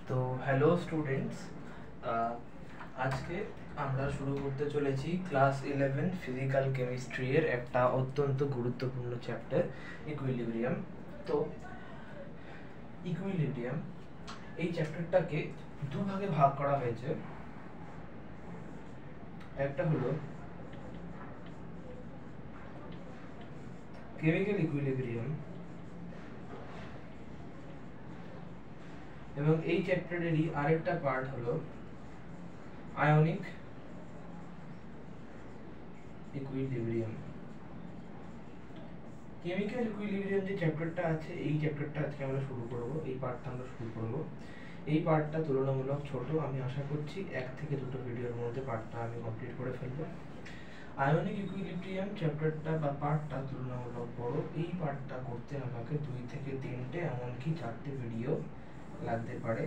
তো hello students, আজকে আমরা শুরু করতে চলেছি ক্লাস 11 ফিজিক্যাল কেমিস্ট্রি এর একটা অত্যন্ত গুরুত্বপূর্ণ চ্যাপ্টার ইকুইলিব্রিয়াম। তো ইকুইলিব্রিয়াম এই চ্যাপ্টারটাকে দুভাগে ভাগ করা হয়েছে। একটা হলো কেমিক্যাল ইকুইলিব্রিয়াম এবং এই চ্যাপ্টারেরই আরেকটা পার্ট হলো আয়নিক ইকুইলিব্রিয়াম। কেমিক্যাল ইকুইলিব্রিয়াম যে চ্যাপ্টারটা আছে, এই চ্যাপ্টারটা আজকে আমরা শুরু করব, এই পার্টটা আমরা শুরু করব। এই পার্টটা তুলনামূলক ছোট, আমি আশা করছি 1 থেকে 2টো ভিডিওর মধ্যে পার্টটা আমি কমপ্লিট করে ফেলব। আয়নিক ইকুইলিব্রিয়াম চ্যাপ্টারটা বা পার্টটা তুলনামূলক বড়, এই পার্টটা করতে আমাকে 2 থেকে 3টে এমনকি 4টে ভিডিও লাগতে পারে।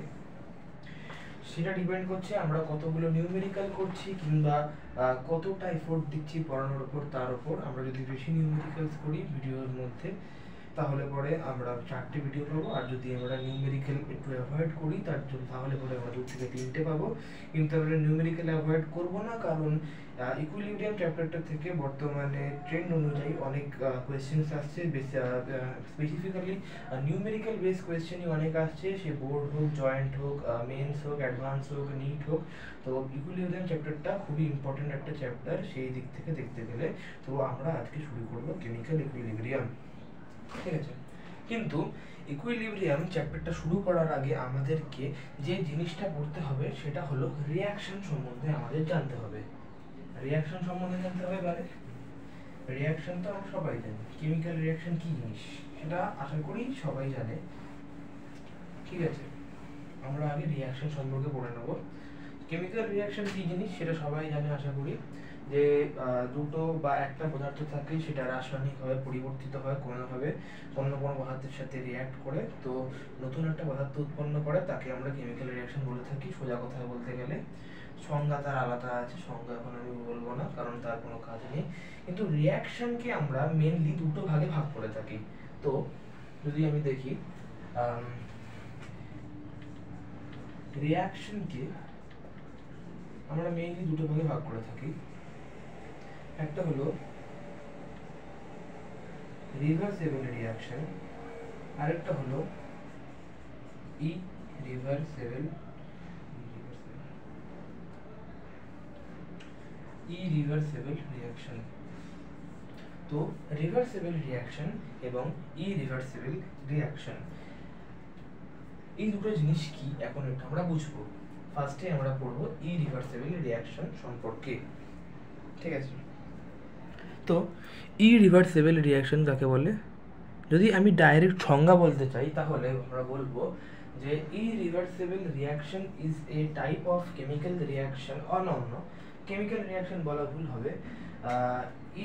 সেটা ডিপেন্ড করছে আমরা কতগুলো নিউমেরিক্যাল করছি কিংবা কতটা এফোর্ট দিচ্ছি পড়ানোর উপর, তার উপর। আমরা যদি বেশি নিউমেরিক্যালস করি ভিডিওর মধ্যে তাহলে পরে আমরা 4টে ভিডিও পাবো, আর যদি আমরা নিউমেরিক্যাল একটু অ্যাভয়েড করি তাহলে পরে আমরা 2 থেকে 3টে পাবো। কিন্তু আমরা নিউমেরিক্যাল অ্যাভয়েড করব না, কারণ ইকুইলিব্রিয়াম চ্যাপ্টারটা থেকে বর্তমানে ট্রেন্ড অনুযায়ী অনেক কোয়েশ্চেন্স আসছে, স্পেসিফিক্যালি নিউমেরিক্যাল বেস কোয়েশ্চেনই অনেক আসছে, সে বোর্ড হোক, জয়েন্ট হোক, মেন্স হোক, অ্যাডভান্স হোক, নিট হোক। তো ইকুইলিব্রিয়াম চ্যাপ্টারটা খুবই ইম্পর্টেন্ট একটা চ্যাপ্টার সেই দিক থেকে দেখতে গেলে। তো আমরা আজকে শুরু করব কেমিক্যাল ইকুইলিব্রিয়াম, ঠিক আছে? কিন্তু ইকুইলিব্রিয়াম চ্যাপ্টারটা শুরু করার আগে আমাদেরকে যে জিনিসটা পড়তে হবে সেটা হলো রিঅ্যাকশন সম্বন্ধে আমাদের জানতে হবে। রিঅ্যাকশন সম্বন্ধে জানতে হবে, মানে রিঅ্যাকশন তো আমরা সবাই জানি, কেমিক্যাল রিঅ্যাকশন কি জিনিস সেটা আশা করি সবাই জানে, ঠিক আছে? আমরা আগে রিঅ্যাকশন সম্পর্কে পড়ে নেব। কেমিক্যাল রিঅ্যাকশন কি জিনিস সেটা সবাই জানে আশা করি, যে দুটো বা একটা পদার্থ থাকে, সেটা রাসায়নিকভাবে পরিবর্তিত হয় কোনোভাবে, অন্য কোনো পদার্থের সাথে রিঅ্যাক্ট করে তো নতুন একটা পদার্থ উৎপন্ন করে, তাকে আমরা কেমিক্যাল রিঅ্যাকশন বলে থাকি। সোজা কথায় বলতে গেলে সংজ্ঞা তার আলাদা আছে, সংজ্ঞা এখন আমি বলবো না কারণ তার কোনো কাজ নেই। কিন্তু রিঅ্যাকশনকে আমরা মেনলি দুটো ভাগে ভাগ করে থাকি। তো যদি আমি দেখি রিঅ্যাকশনকে আমরা মেইনলি দুটো ভাগে ভাগ করে থাকি। একটা হলো রিভার্সেবল রিঅ্যাকশন, আরেকটা হলো ইরিভার্সেবল রিঅ্যাকশন। তো রিভার্সেবল রিঅ্যাকশন এবং ইরিভার্সেবল রিঅ্যাকশন এই দুটো জিনিস কি এখন এটা আমরা বুঝবো। ফার্স্টে আমরা পড়বো ইরিভার্সেবল রিঅ্যাকশন সম্পর্কে, ঠিক আছে? তো ইরিভার্সেবল রিঅ্যাকশন কাকে বলে? যদি আমি ডাইরেক্ট সংজ্ঞা বলতে চাই তাহলে আমরা বলবো যে irreversible reaction is a type of chemical reaction, অনন্য কেমিক্যাল রিঅ্যাকশন বলা ভুল হবে।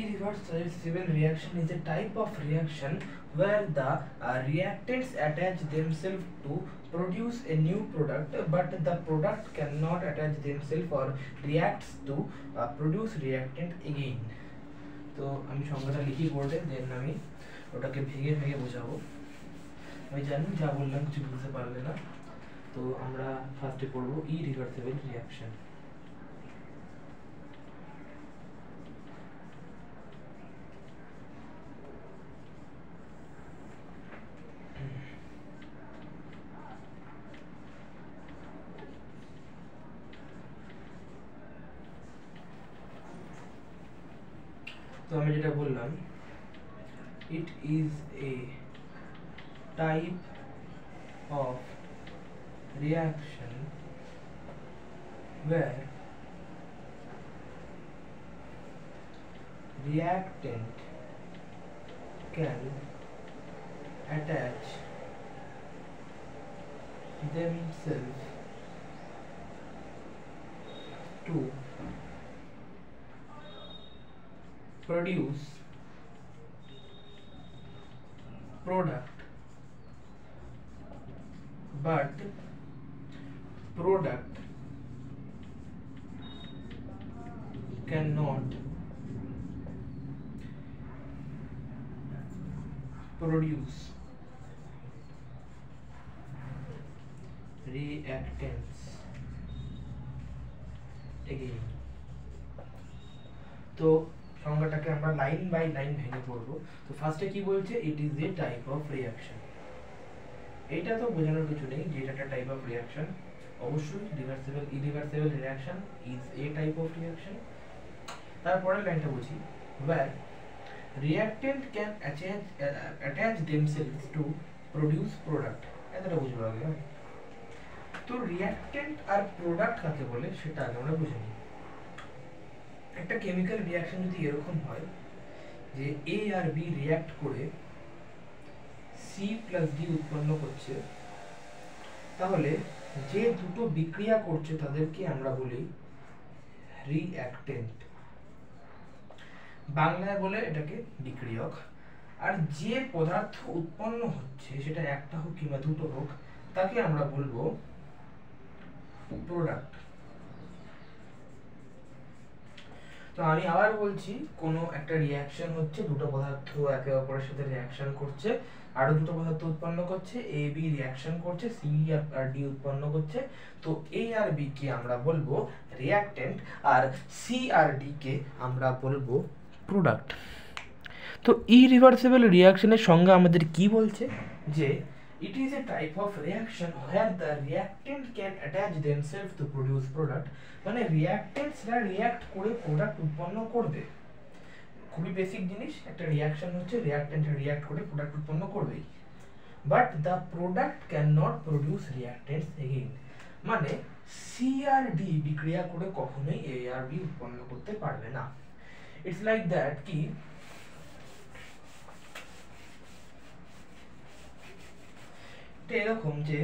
Irreversible reaction is a type of reaction where the reactants attach themselves to produce a new product, but the product cannot attach themselves or reacts to produce reactant again. তো আমি সংজ্ঞাটা লিখি বোর্ডে, দেন আমি ওটাকে ভেঙে ভেঙে বোঝাবো। আমি জানি যা বললাম কিছু বুঝতে পারলে না। তো আমরা ফার্স্টে পড়বো ইরিভার্সেবল রিঅ্যাকশন। তো আমি যেটা বললাম, it is a type of reaction where reactant can attach themselves to produce product, but product cannot produce reactants again। তো সংজ্ঞাটাকে আমরা লাইন বাই লাইন ভেঙে পড়বো। তো ফার্স্টে কি বলছে, it is a type of reaction. এটা তো বোঝানোর কিছু নেই যে এটা একটা টাইপ অফ রিঅ্যাকশন, অবশ্যই reversible irreversible reaction is a type of reaction. তারপরে লাইনটা বুঝি, where reactant can attach themselves to produce product। এতটা বুঝবো আগে। তো রিঅ্যাকট্যান্ট আর প্রোডাক্ট কাকে বলে সেটা আগে আমরা বুঝে নিই। একটা কেমিক্যাল রিঅ্যাকশন যদি এরকম হয় যে এ আর বি রিঅ্যাক্ট করে সি প্লাস ডি উৎপন্ন করছে, তাহলে যে দুটো বিক্রিয়া করছে তাদেরকে আমরা বলি রিঅ্যাকট্যান্ট, বাংলায় বলে এটাকে বিক্রিয়ক। আর যে পদার্থ উৎপন্ন হচ্ছে সেটা একটা হোক কিংবা দুটো হোক তাকে আমরা বলবো প্রোডাক্ট। তো আমি আবার বলছি, কোনো একটা রিঅ্যাকশন হচ্ছে, দুটো পদার্থ একে অপরের সাথে রিঅ্যাকশন করছে, আরো দুটো পদার্থ উৎপন্ন করছে, এ বি রিঅ্যাকশন করছে, সি আর ডি উৎপন্ন করছে। তো এ আর বি কে আমরা বলবো রিঅ্যাকট্যান্ট, আর সি আর ডি কে আমরা বলবো প্রোডাক্ট। তো ইরিভার্সিবল রিঅ্যাকশনের সংজ্ঞা আমাদের কি বলছে, যে it is a type of reaction where the reactant can attach themselves to produce product। মানে রিঅ্যাকট্যান্টসরা রিঅ্যাক্ট করে প্রোডাক্ট উৎপন্ন করবে। খুবই বেসিক জিনিস, একটা রিঅ্যাকশন হচ্ছে রিঅ্যাকট্যান্টরা রিঅ্যাক্ট করে প্রোডাক্ট উৎপন্ন করবেই, but the product can not produce reactants again. মানে সি আর ডি বিক্রিয়া করে কখনোই এ আর বি উৎপন্ন করতে পারবে না। ইটস লাইক দ্যাট কি এরকম যে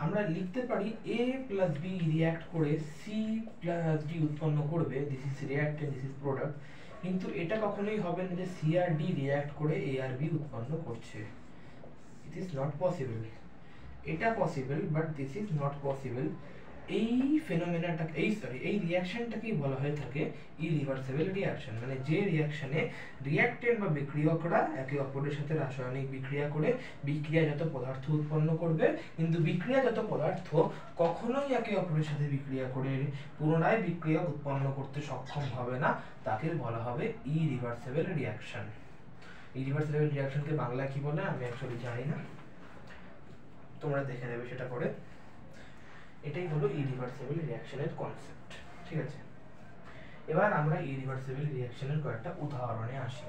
আমরা লিখতে পারি এ প্লাস বি রিঅ্যাক্ট করে সি প্লাস ডি উৎপন্ন করবে, this is reactant, this is product. কিন্তু এটা কখনোই হবে না যে সি আর ডি রিঅ্যাক্ট করে এ আর বি উৎপন্ন করছে। It is not possible. এটা possible but this is not possible. এই ফেনোমেনাটা এই রিঅ্যাকশনটাকেই বলা হয়ে থাকে ইরিভার্সিবল রিঅ্যাকশন। মানে যে রিঅ্যাকশনে রিঅ্যাকট্যান্ট বা বিক্রিয়করা একে অপরের সাথে রাসায়নিক বিক্রিয়া করে বিক্রিয়াজাত পদার্থ উৎপন্ন করবে, কিন্তু বিক্রিয়াজাত পদার্থ কখনোই একে অপরের সাথে বিক্রিয়া করে পুনরায় বিক্রিয়ক উৎপন্ন করতে সক্ষম হবে না, তাকে বলা হবে ইরিভার্সিবল রিঅ্যাকশন। ইরিভার্সিবল রিঅ্যাকশনকে বাংলায় কি বলে আমি অ্যাকচুয়ালি জানি না, তোমরা দেখে নেবে সেটা পরে। এটাই হলো ইরিভার্সিবল রিঅ্যাকশনের কনসেপ্ট, ঠিক আছে। এবার আমরা ইরিভার্সিবল রিঅ্যাকশনের কয়েকটা উদাহরণে আসি।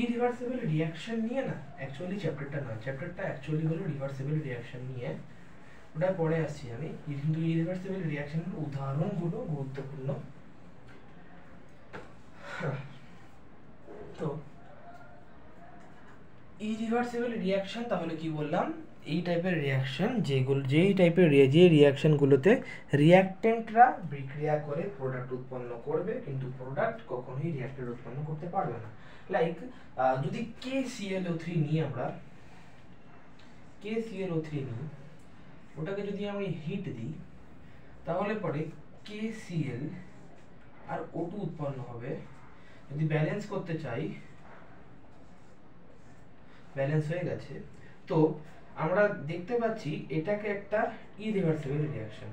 ইরিভার্সিবল রিঅ্যাকশন নিয়ে না অ্যাকচুয়ালি চ্যাপ্টারটা নয়, চ্যাপ্টারটা অ্যাকচুয়ালি হলো রিভার্সিবল রিঅ্যাকশন নিয়ে, ওটা পরে আসছি আমি। কিন্তু ইরিভার্সিবল রিঅ্যাকশনের উদাহরণগুলো গুরুত্বপূর্ণ। তো ইরিভার্সিবল রিঅ্যাকশন তাহলে কি বললাম, এই টাইপের রিঅ্যাকশন যে রিঅ্যাকশনগুলোতে রিঅ্যাকট্যান্টরা বিক্রিয়া করে প্রোডাক্ট উৎপন্ন করবে, কিন্তু প্রোডাক্ট কখনোই রিঅ্যাক্ট্যান্ট উৎপন্ন করতে পারবে না। লাইক যদি KClO3 নিই আমরা, KClO3 নিই, ওটাকে যদি আমি হিট দিই তাহলে পরে KCl আর O2 উৎপন্ন হবে। যদি ব্যালেন্স করতে চাই, ব্যালেন্স হয়ে গেছে, তো আমরা দেখতে পাচ্ছি এটাকে একটা ইরিভার্সিবল রিঅ্যাকশন।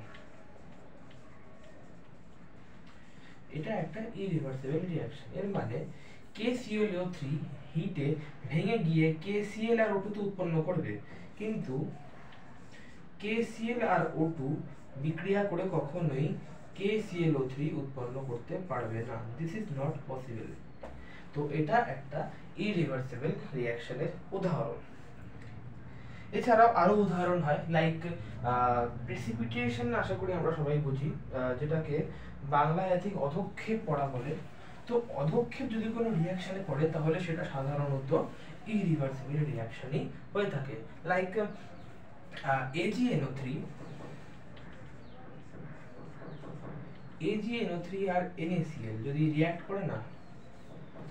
এটা একটা ইরিভার্সিবল রিঅ্যাকশন। এর মানে KClO3 হিটে ভেঙে গিয়ে KCl আর O2 উৎপন্ন করবে, কিন্তু KCl আর O2 বিক্রিয়া করে কখনোই KClO3 উৎপন্ন করতে পারবে না। This is not possible. তো এটা একটা ইরিভার্সিবল রিঅ্যাকশনের উদাহরণ। এছাড়াও আরো উদাহরণ হয়, লাইক প্রেসিপিটেশন, আশা করি আমরা সবাই বুঝি, যেটাকে বাংলায় আই থিঙ্ক অধক্ষেপ পড়া বলে। তো অধক্ষেপ যদি কোনো রিঅ্যাকশনে পড়ে তাহলে সেটা সাধারণত ইরিভার্সিবল রিঅ্যাকশনই হয়ে থাকে। লাইক AgNO3 আর NaCl যদি রিঅ্যাক্ট করে না,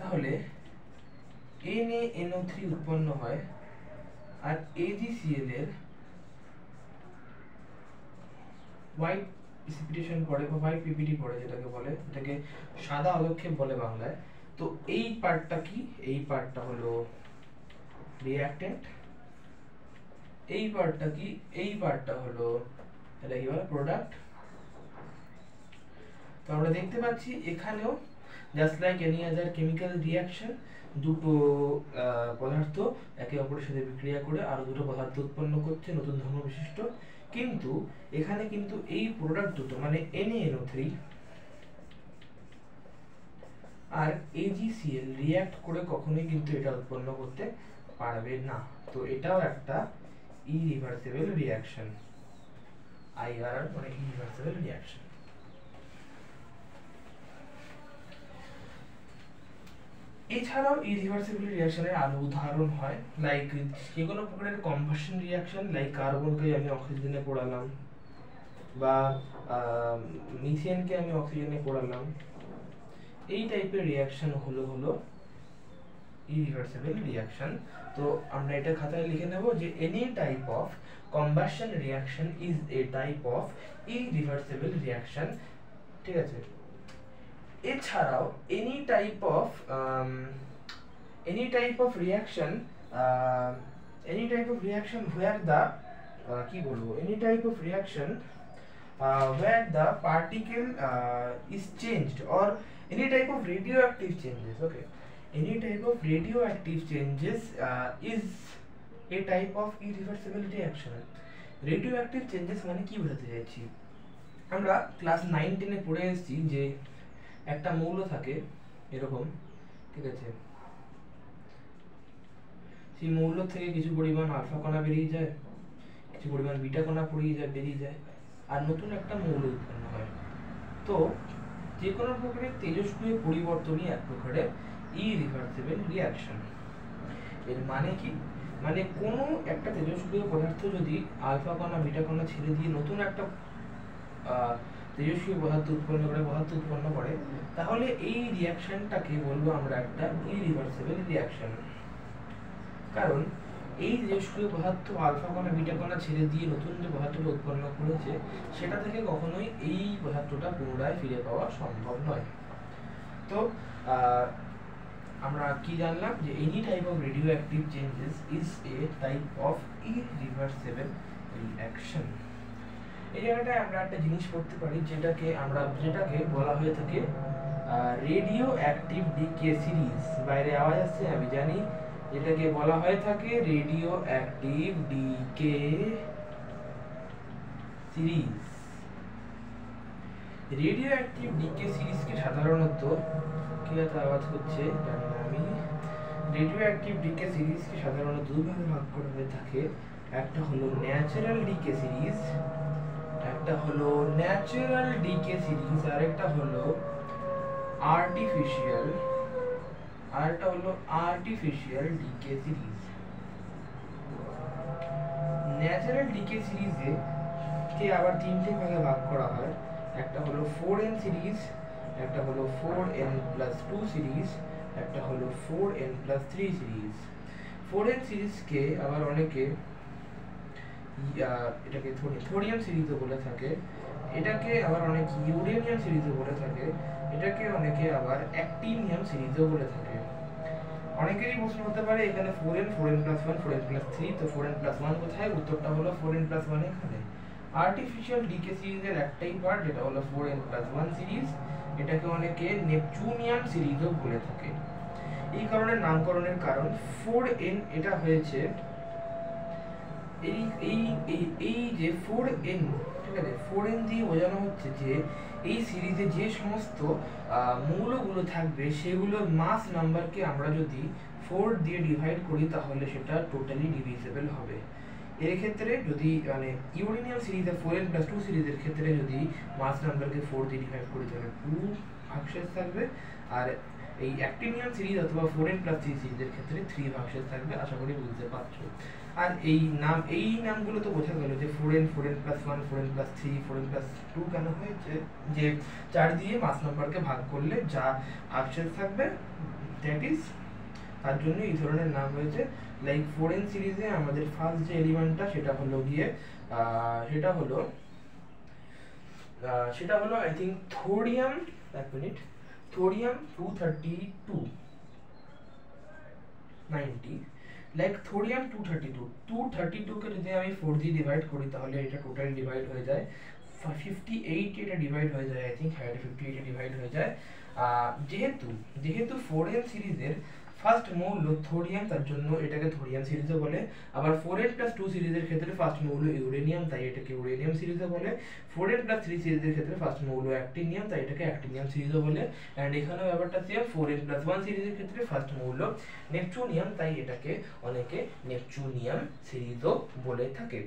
তাহলে NaNO3 উৎপন্ন হয়, আর AgCl এর হোয়াইট প্রেসিপিটেশন পড়ে বা হোয়াইট পিপিটি পড়ে, যেটাকে বলে, এটাকে সাদা অধক্ষেপ বলে বাংলায়। তো এই পার্টটা কি, এই পার্টটা হলো রিঅ্যাকট্যান্ট, এই পার্টটা কি, এই পার্টটা হলো এটা কি বলে প্রোডাক্ট। তো আমরা দেখতে পাচ্ছি এখানেও just like any other chemical reaction, দুটো পদার্থ একে অপরের সাথে বিক্রিয়া করে আরো দুটো পদার্থ উৎপন্ন করছে নতুন ধর্ম বিশিষ্ট, কিন্তু এখানে কিন্তু এই প্রোডাক্ট দুটো মানে NaNO3 আর AgCl রিঅ্যাক্ট করে কখনোই কিন্তু এটা উৎপন্ন করতে পারবে না। তো এটাও একটা ইরিভার্সিবল রিঅ্যাকশন, IR মানে ইরিভার্সিবল রিঅ্যাকশন। এছাড়াও ইরিভার্সিবল রিঅ্যাকশনের আরো উদাহরণ হয় লাইক যে কোনো প্রকারের কম্বাশন রিঅ্যাকশন, লাইক কার্বনকে আমি অক্সিজেনে পোড়ালাম বা মিথেনকে আমি অক্সিজেনে পোড়ালাম, এই টাইপের রিঅ্যাকশন হলো ইরিভার্সিবল রিঅ্যাকশন। তো আমরা এটা খাতায় লিখে নেব যে any type of combustion reaction is a type of irreversible reaction, ঠিক আছে। এছাড়াও any type of reaction where the কি বলবো any type of reaction where the particle is changed or any type of radioactive changes, okay, any type of radioactive changes is a type of irreversible reaction. radioactive changes মানে কি বোঝাতে চাইছি, আমরা class 9 10 এ পড়ে এসেছি যে একটা মৌল থাকে এরকম, ঠিক আছে, সেই মৌল থেকে কিছু পরিমাণ আলফা কণা বেরিয়ে যায়, কিছু পরিমাণ বিটা কণা বেরিয়ে যায় আর নতুন একটা মৌল উৎপন্ন হয়। তো যে কোনো প্রকারের তেজস্ক্রিয় পরিবর্তনই এক প্রকারের ইরিভার্সিবল রিঅ্যাকশন। এর মানে কি, মানে কোনো একটা তেজস্ক্রিয় পদার্থ যদি আলফা কণা বিটা কণা ছেড়ে দিয়ে নতুন একটা তেজস্ক্রিয় পদার্থ উৎপন্ন করে তাহলে এই রিঅ্যাকশনটাকে বলবো আমরা একটা ইরিভার্সিবল রিঅ্যাকশন। কারণ এই তেজস্ক্রিয় পদার্থ আলফা কণা বিটা কণা ছেড়ে দিয়ে নতুন যে পদার্থটা উৎপন্ন করেছে সেটা থেকে কখনোই এই পদার্থটা পুনরায় ফিরে পাওয়া সম্ভব নয়। তো আমরা কি জানলাম যে any type of radioactive changes is a type of irreversible reaction. এই জায়গাটায় আমরা একটা জিনিস পড়তে পারি যেটাকে বলা হয়ে থাকে রেডিও অ্যাক্টিভ ডিকে সিরিজ। বাইরে আওয়াজ আসছে আমি জানি, যেটাকে বলা হয়ে থাকে radioactive decay series. Radioactive decay সিরিজকে সাধারণত কি আওয়াজ হচ্ছে জানি না আমি, রেডিও অ্যাক্টিভ ডিকে সিরিজকে সাধারণত দুই ভাগে ভাগ করা হয়ে থাকে। একটা হলো ন্যাচারাল ডিকে সিরিজ, একটা হলো ন্যাচারাল ডিকে সিরিজ, আর একটা হলো artificial decay series. Natural decay সিরিজে কে আবার তিনটে ভাগে ভাগ করা হয়, একটা হলো 4n সিরিজ, একটা হলো 4n+2 সিরিজ, একটা হলো 4n+3 সিরিজ। 4n সিরিজকে আবার অনেকে এটাকে থোরিয়াম সিরিজও বলে থাকে, এটাকে আবার অনেকে ইউরেনিয়াম সিরিজও বলে থাকে, এটাকে অনেকে আবার অ্যাক্টিনিয়াম সিরিজও বলে থাকে। অনেকেরই প্রশ্ন হতে পারে এখানে 4n 4n+1 4n+3, তো 4n+1 কোথায়? উত্তরটা হলো 4n+1 এখানে। আর্টিফিশিয়াল ডিকে সিরিজের একটাই পার্ট যেটা হলো 4n+1 সিরিজ, এটাকে অনেকে নেপচুনিয়াম সিরিজও বলে থাকে। এই কারণে নামকরণের কারণ 4n এটা হয়েছে এই যে 4n, ঠিক আছে, 4n দিয়ে বোঝানো হচ্ছে যে এই সিরিজে যে সমস্ত মৌলগুলো থাকবে সেগুলোর মাস নাম্বারকে আমরা যদি 4 দিয়ে ডিভাইড করি তাহলে সেটা টোটালি ডিভিজিবল হবে। এর ক্ষেত্রে যদি মানে ইউরেনিয়াম সিরিজে 4n+2 সিরিজের ক্ষেত্রে যদি মাস নাম্বারকে 4 দিয়ে ডিভাইড করি তাহলে 2 ভাগশেষ থাকবে, আর এই অ্যাক্টিনিয়াম সিরিজ অথবা 4n+3 সিরিজের ক্ষেত্রে 3 ভাগশেষ থাকবে। আশা করি বুঝতে পারছো। আর এই নামগুলো তো বোঝা গেল যে 4n 4n+1 4n+3 4n+2 কেন হয়েছে, যে 4 দিয়ে মাস নাম্বারকে ভাগ করলে যা ভাগশেষ থাকবে দ্যাট ইজ, তার জন্য এই ধরনের নাম হয়েছে। লাইক 4n সিরিজে আমাদের ফার্স্ট যে এলিমেন্টটা সেটা হলো গিয়ে সেটা হলো I think thorium 232 90, like thorium 232 কে যদি আমি 4 দিয়ে ডিভাইড করি তাহলে এটা টোটাল ডিভাইড হয়ে যায় 58, এটা ডিভাইড হয়ে যায়, আই থিংক হ্যাঁ 58 ডিভাইড হয়ে যায়। যেহেতু 4n সিরিজের ফার্স্ট মৌল থোরিয়াম, তার জন্য এটাকে থোরিয়াম সিরিজও বলে। আবার 4n+2 সিরিজের ক্ষেত্রে ফার্স্ট মৌল ইউরেনিয়াম, তাই এটাকে ইউরেনিয়াম সিরিজও বলে। 4n+3 সিরিজের ক্ষেত্রে ফার্স্ট মৌল অ্যাক্টিনিয়াম, তাই এটাকে অ্যাক্টিনিয়াম সিরিজও বলে। এন্ড এখানেও ব্যাপারটা সেম, 4n+1 সিরিজের ক্ষেত্রে ফার্স্ট মৌল নেপচুনিয়াম, তাই এটাকে অনেকে নেপচুনিয়াম সিরিজও বলে থাকে।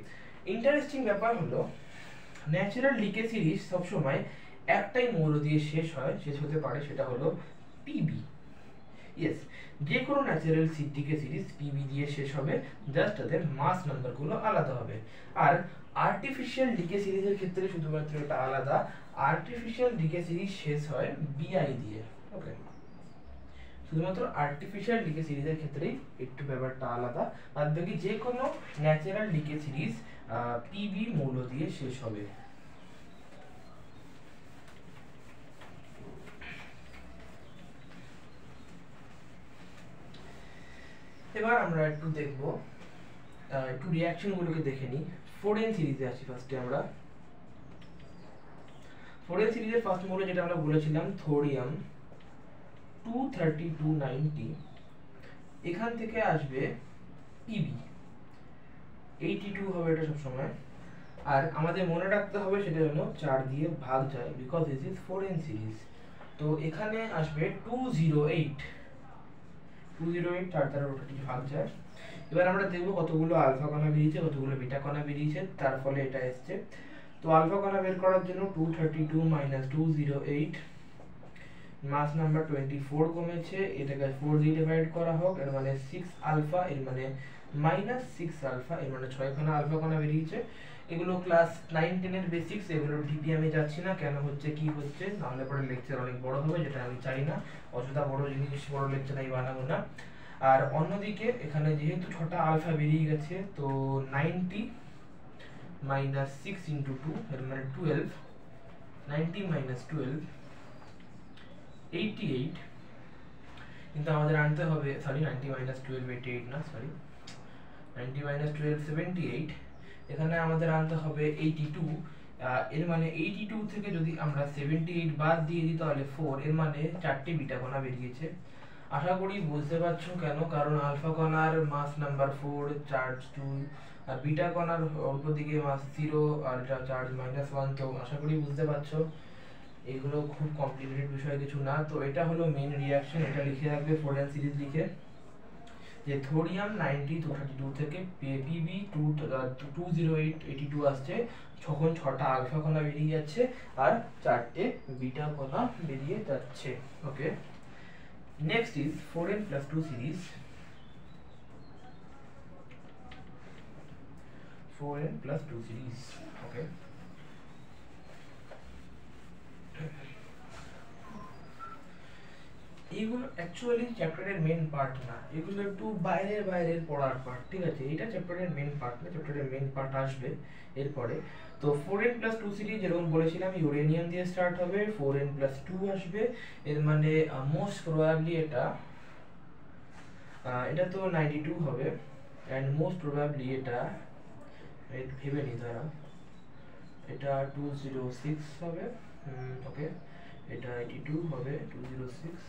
ইন্টারেস্টিং ব্যাপার হলো ন্যাচারাল ডিকে সিরিজ সবসময় একটাই মৌল দিয়ে শেষ হতে পারে, সেটা হলো পিবি। ইয়েস, যে কোনো ন্যাচারাল ডিকে সিরিজ পিবি দিয়ে শেষ হবে, জাস্ট তাদের মাস নাম্বারগুলো আলাদা হবে। আর আর্টিফিশিয়াল ডিকে সিরিজের ক্ষেত্রে শুধুমাত্র এটা আলাদা, আর্টিফিশিয়াল ডিকে সিরিজ শেষ হয় বিআই দিয়ে। ওকে, শুধুমাত্র আর্টিফিশিয়াল ডিকে সিরিজের ক্ষেত্রেই একটু ব্যাপারটা আলাদা, আর বাকি যে কোনো ন্যাচারাল ডিকে সিরিজ পিবি মৌল দিয়ে শেষ হবে। এবার আমরা একটু দেখব, একটু রিঅ্যাকশন গুলোকে দেখে নিই। 4n সিরিজে আসি ফার্স্টে আমরা। 4n সিরিজের ফার্স্ট মৌল যেটা আমরা বলেছিলাম থোরিয়াম 23290, এখান থেকে আসবে পিবি 82 হবে এটা সবসময়। আর আমাদের মনে রাখতে হবে সেটা হলো 4 দিয়ে ভাগ যায়, because this is 4n series. তো এখানে আসবে 208, 4 দ্বারা ওটা ভাগ যায়। এবার আমরা দেখব কতগুলো আলফা কণা বেরিয়েছে, কতগুলো বিটা কণা বেরিয়েছে, তার ফলে এটা এসছে। তো আলফা কণা বের করার জন্য 232 - 208, মাস নাম্বার 24 কমেছে, এটাকে 4 দিয়ে ডিভাইড করা হোক, এর মানে 6 আলফা, এর মানে -6 আলফা, এর মানে 6 খানা আলফা কণা বেরিয়েছে। এগুলো ক্লাস 9 10 এর বেসিক্স, এগুলো ডিপি আমি যাচ্ছি না, কেন হচ্ছে কি হচ্ছে, নাহলে পরে লেকচার অনেক বড় হবে, যেটা আমি চাই না। অযথা বড় জিনিস বড় লেকচার আমি বানাবো না। আর অন্যদিকে এখানে যেহেতু 6টা আলফা বেরিয়ে গেছে, তো 90 - 6 × 2 এর মানে 12, 90 - 12 88, কিন্তু আমাদের আনতে হবে, সরি 90 - 12 88 না, সরি 90 - 12 78, এখানে আমাদের আনতে হবে 82। এর মানে 82 থেকে যদি আমরা 78 বাদ দিয়ে দিই তাহলে 4, এর মানে 4টে বিটা কণা বেরিয়েছে। আশা করি বুঝতে পারছো কেন, কারণ আলফা কণার মাস নাম্বার 4, চার্জ 2, আর বিটা কণার অল্প দিকে মাস 0 আর এটা চার্জ -1। তো আশা করি বুঝতে পারছো, এগুলো খুব কমপ্লিকেটেড বিষয় কিছু না। তো এটা হলো মেইন রিঅ্যাকশন, এটা লিখে রাখবে 4n সিরিজ লিখে, যে থোরিয়াম 90 232 থেকে পিবি 208 82 আসছে, যখন 6টা আলফা কণা বেরিয়ে যাচ্ছে আর 4টে বিটা কণা বেরিয়ে যাচ্ছে। Okay, next is 4n+2 series. 4n+2 series, okay. এগুলো অ্যাকচুয়ালি চ্যাপ্টারের মেন পার্ট না, এগুলো একটু বাইরের পড়ার পার্ট, ঠিক আছে? এটা চ্যাপ্টারের মেন পার্ট না, চ্যাপ্টারের মেন পার্ট আসবে এরপরে। তো 4n+2 সিরিজ যেরকম বলেছিলাম ইউরেনিয়াম দিয়ে স্টার্ট হবে, 4n+2 আসবে, এর মানে মোস্ট প্রবাবলি এটা তো 92 হবে, অ্যান্ড মোস্ট প্রবাবলি এটা ভেবে নি তারা, এটা 206 হবে। ওকে, এটা 82 হবে, 206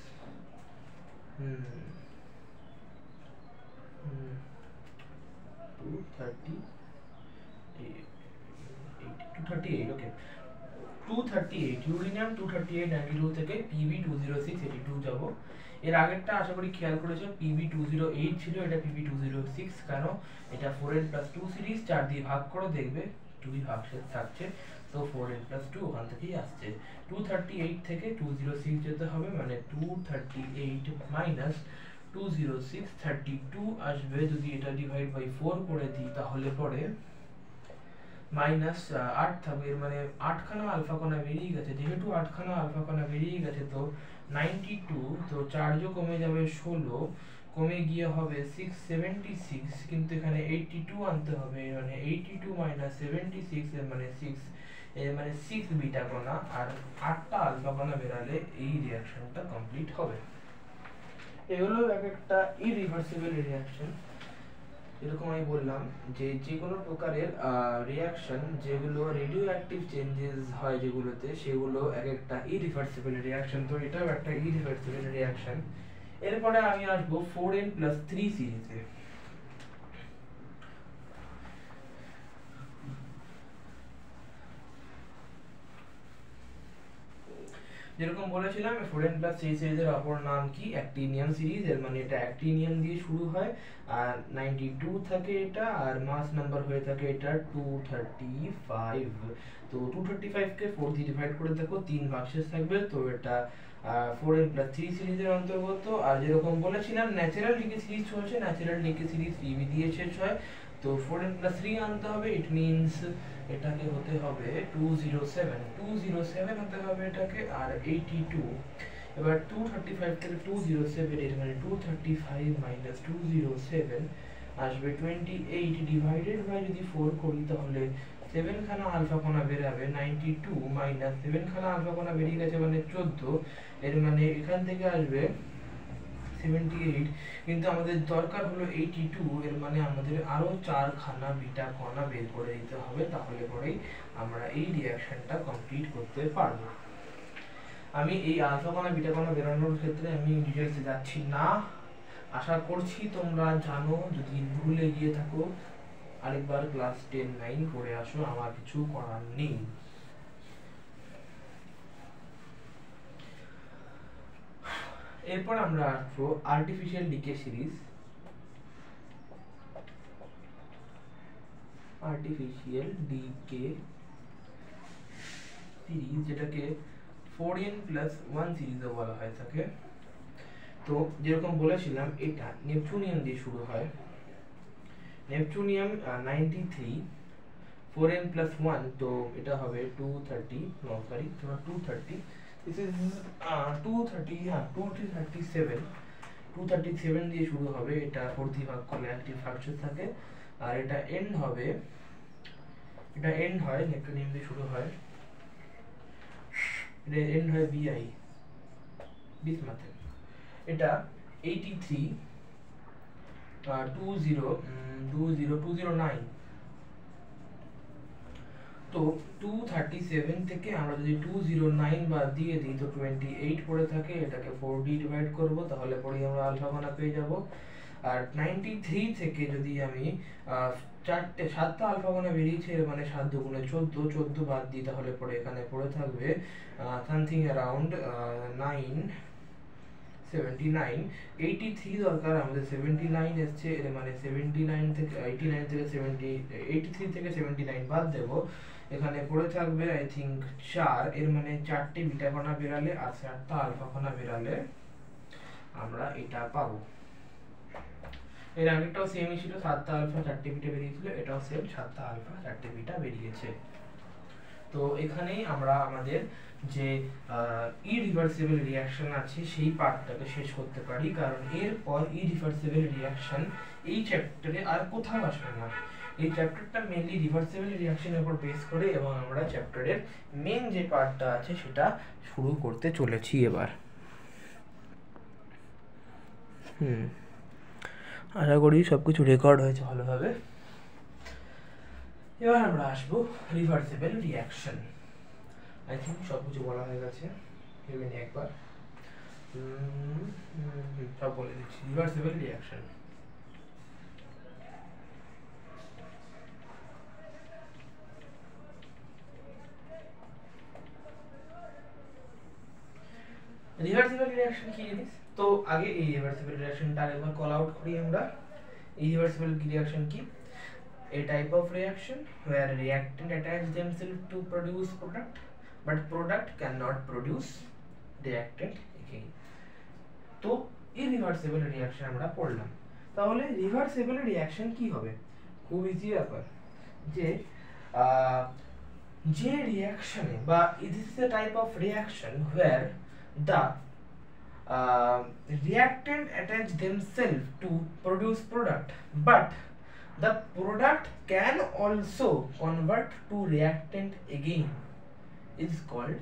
238, ওকে 238 ইউরেনিয়াম 238 92 থেকে পিবি 206 82 যাব। এর আগেরটা আশা করি খেয়াল করেছো, পিবি 208 ছিল, এটা পিবি 206, কেন? এটা 4n+2 সিরিজ, 4 দিয়ে ভাগ করো দেখবে 2 ভাগশেষ থাকছে, তো 4n+2 ওখান থেকেই আসছে। 238 থেকে 206 যেতে হবে, মানে 238 - 206 32 আসবে। যদি এটা ডিভাইড বাই 4 করে দিই তাহলে পরে -8 থাকবে, এর মানে 8 খানা আলফা কণা বেরিয়ে গেছে। যেহেতু 8 খানা আলফা কণা বেরিয়ে গেছে, তো 92, তো চার্জও কমে যাবে 16, কমে গিয়ে হবে 676, কিন্তু এখানে 82 আনতে হবে, মানে 82 - 76 এর মানে 6, এর মানে 6 বিটা কণা আর 8টা আলফা কণা বেরালে এই রিঅ্যাকশনটা কমপ্লিট হবে। এগুলো এক একটা ইরিভার্সিবল রিঅ্যাকশন। যেরকম আমি বললাম যে কোনো প্রকারের রিয়াকশন যেগুলো রেডিও অ্যাক্টিভ চেঞ্জেস হয় যেগুলোতে, সেগুলো এক একটা ইরিভার্সিবল রিয়াকশন। তো এটাও একটা ইরিভার্সিবল রিয়াকশন। এরপরে আমি আসবো 4n+3 সিরিজে। যেরকম বলেছিলাম 4n+3 সিরিজের অপর নাম কি? Actinium series. এর মানে এটা অ্যাক্টিনিয়াম দিয়ে শুরু হয়, আর 92 থাকে এটা, আর মাস নাম্বার হয়ে থাকে এটা 235। তো 235 কে 4 দিয়ে ডিভাইড করে দেখো, 3 ভাগশেষ থাকবে, তো এটা 4n+3 সিরিজের অন্তর্গত। আর যেরকম বলেছিলাম ন্যাচারাল ডিকে সিরিজ চলছে, ন্যাচারাল ডিকে সিরিজ পিবি দিয়ে শেষ হয়, তো 4n+3 আনতে হবে। ইট মিনস এটাকে হতে হবে 207 হতে হবে এটাকে, আর 82। এবার 235 থেকে 207 এর মানে 235 মাইনাস 207 আসবে 28 ডিভাইডেড বাই যদি 4 করি তাহলে 7 খানা আলফা কণা বেরাবে। 92 মাইনাস 7 খানা আলফা কণা বেরিয়ে গেছে মানে 14। এর মানে এখান থেকে আসবে 78, কিন্তু আমাদের দরকার হলো 82। এর মানে আমাদের আরো 4 খানা বিটা কণা বের করে দিতে হবে, তাহলে পরেই আমরা এই রিঅ্যাকশনটা কমপ্লিট করতে পারবো। আমি এই আলফা কণা বিটা কণা বেরানোর ক্ষেত্রে আমি ডিটেইলসে যাচ্ছি না, আশা করছি তোমরা জানো। যদি ভুলে গিয়ে থাকো আরেকবার ক্লাস 10-9 পড়ে আসো, আমার কিছু করার নেই। এরপর আমরা আসবো artificial decay series. Artificial decay series যেটাকে 4n+1 সিরিজও বলা হয় থাকে। তো যেরকম বলেছিলাম এটা নেপচুনিয়াম দিয়ে শুরু হয়। নেপচুনিয়াম 93, 4n+1, তো এটা হবে 230, নো সরি 230, দিস ইজ 230, হ্যাঁ 237, 237 দিয়ে শুরু হবে। এটা 4 দিয়ে ভাগ করলে অ্যাক্টিভ ভাগশেষ থাকে, আর এটা এন্ড হবে, এটা এন্ড হয় নেপচুনিয়াম দিয়ে শুরু হয়, এটা এন্ড হয় বিআই বিসমাথে। এটা 83, 209। তো 237 থেকে আমরা যদি 209 বাদ দিয়ে দিই তো 28 পড়ে থাকে, এটাকে 4 দিয়ে ডিভাইড করব, তাহলে পরেই আমরা আলফা কণা পেয়ে যাব। আর 93 থেকে যদি আমি 7টা আলফা কণা বেরিয়েছে, মানে 7 দুগুণে 14, 14 বাদ দিই তাহলে পরে এখানে পড়ে থাকবে সামথিং অ্যারাউন্ড 79। 83 দরকার আমাদের, 79 এসছে, এর মানে 79 থেকে 89 থেকে 70, 83 থেকে 79 বাদ দেব, এখানে পড়ে থাকবে আই থিংক 4। এর মানে 4টে বিটা কণা বেরালে আর 7টা আলফা কণা বেরালে আমরা এটা পাবো। এর আগেরটাও সেমই ছিল, 7টা আলফা 4টে বিটা বেরিয়েছিল, এটাও সেম 7টা আলফা 4টে বিটা বেরিয়েছে। তো এখানেই আমরা আমাদের যে ইরিভার্সিবল রিঅ্যাকশন আছে সেই পার্টটাকে শেষ করতে পারি, কারণ এরপর ইরিভার্সিবল রিঅ্যাকশন এই চ্যাপ্টারে আর কোথাও আসবে না। এই চ্যাপ্টারটা মেইনলি রিভার্সিবল রিঅ্যাকশনের উপর বেস করে, এবং আমরা চ্যাপ্টারের মেইন যে পার্টটা আছে সেটা শুরু করতে চলেছি এবার। আশা করি সবকিছু রেকর্ড হয়েছে ভালোভাবে। এবার আমরা আসবো রিভার্সিবল রিঅ্যাকশন। আই থিঙ্ক সবকিছু বলা হয়ে গেছে, ভেবে নিই একবার। সব বলে দিচ্ছি। রিভার্সিবল রিঅ্যাকশন, রিভার্সিবল রিঅ্যাকশন কি জিনিস? তো আগে এই রিভার্সিবল রিঅ্যাকশনটা আরেকবার কল আউট করি আমরা। এই রিভার্সিবল রিঅ্যাকশন কি? A type of reaction where reactant attach themselves to produce product, but product cannot produce reactant again. তো irreversible reaction আমরা পড়লাম। তাহলে রিভার্সিবল রিঅ্যাকশন কি হবে? খুব ইজি ব্যাপার, যে রিঅ্যাকশনে বা this is a type of reaction where the reactant attach themselves to produce product, but the product can also convert to reactant again, is called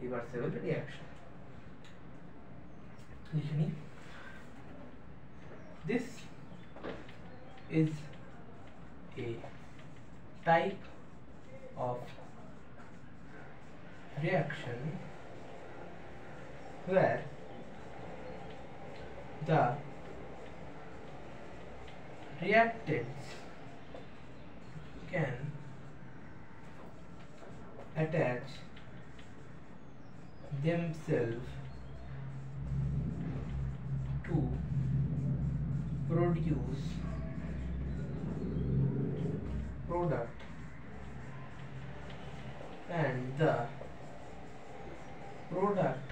reversible reaction. This is a type of reaction where the reactants can attach themselves to produce product, and the product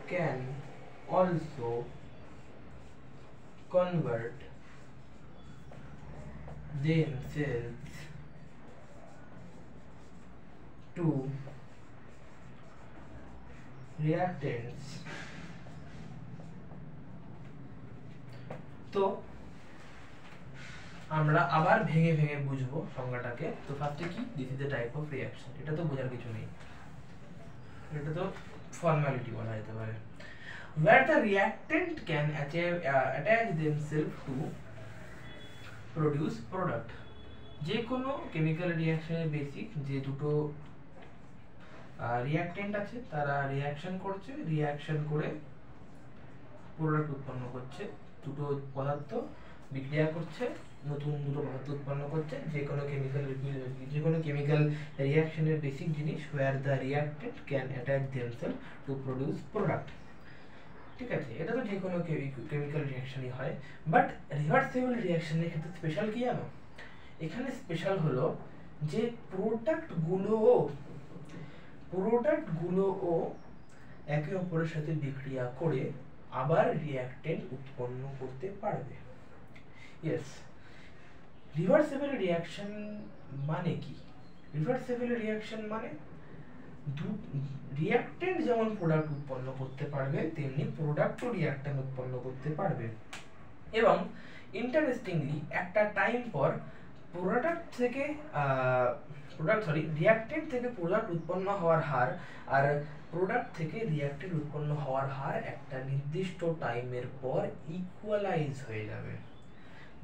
can also convert themselves to reactants. তো আমরা আবার ভেঙে ভেঙে বুঝবো সংজ্ঞাটাকে। তো ফার্স্টে কি, this is the type of reaction, এটা তো বোঝার কিছু নেই, এটা তো ফর্মালিটি বলা যেতে পারে। where the reactant can attach themselves to produce product, যে কোনো কেমিক্যাল রিঅ্যাকশনের বেসিক যে দুটো রিঅ্যাকটেন্ট আছে তারা রিঅ্যাকশন করছে, রিঅ্যাকশন করে প্রোডাক্ট উৎপন্ন করছে, দুটো পদার্থ বিক্রিয়া করছে, নতুন দুটো পদার্থ উৎপন্ন করছে, যে কোনো কেমিক্যাল রিঅ্যাকশনের বেসিক জিনিস where the reactant can attach themselves to produce product। ঠিক আছে, এটা তো যে কোনো কেমিক্যাল রিঅ্যাকশনই হয়, বাট রিভার্সিবল রিঅ্যাকশনের ক্ষেত্রে স্পেশাল কি জানো? এখানে স্পেশাল হলো যে প্রোডাক্টগুলোও একে অপরের সাথে বিক্রিয়া করে আবার রিঅ্যাকটেন্ট উৎপন্ন করতে পারবে। ইয়েস, রিভার্সিবল রিঅ্যাকশন মানে কি? রিভার্সিবল রিঅ্যাকশন মানে রিঅ্যাকটেন্ট যেমন প্রোডাক্ট উৎপন্ন করতে পারবে তেমনি প্রোডাক্টও রিঅ্যাকটেন্ট উৎপন্ন করতে পারবে। এবং ইন্টারেস্টিংলি একটা টাইম পর রিঅ্যাকটেন্ট থেকে প্রোডাক্ট উৎপন্ন হওয়ার হার আর প্রোডাক্ট থেকে রিঅ্যাকটেন্ট উৎপন্ন হওয়ার হার একটা নির্দিষ্ট টাইমের পর ইকুয়ালাইজ হয়ে যাবে।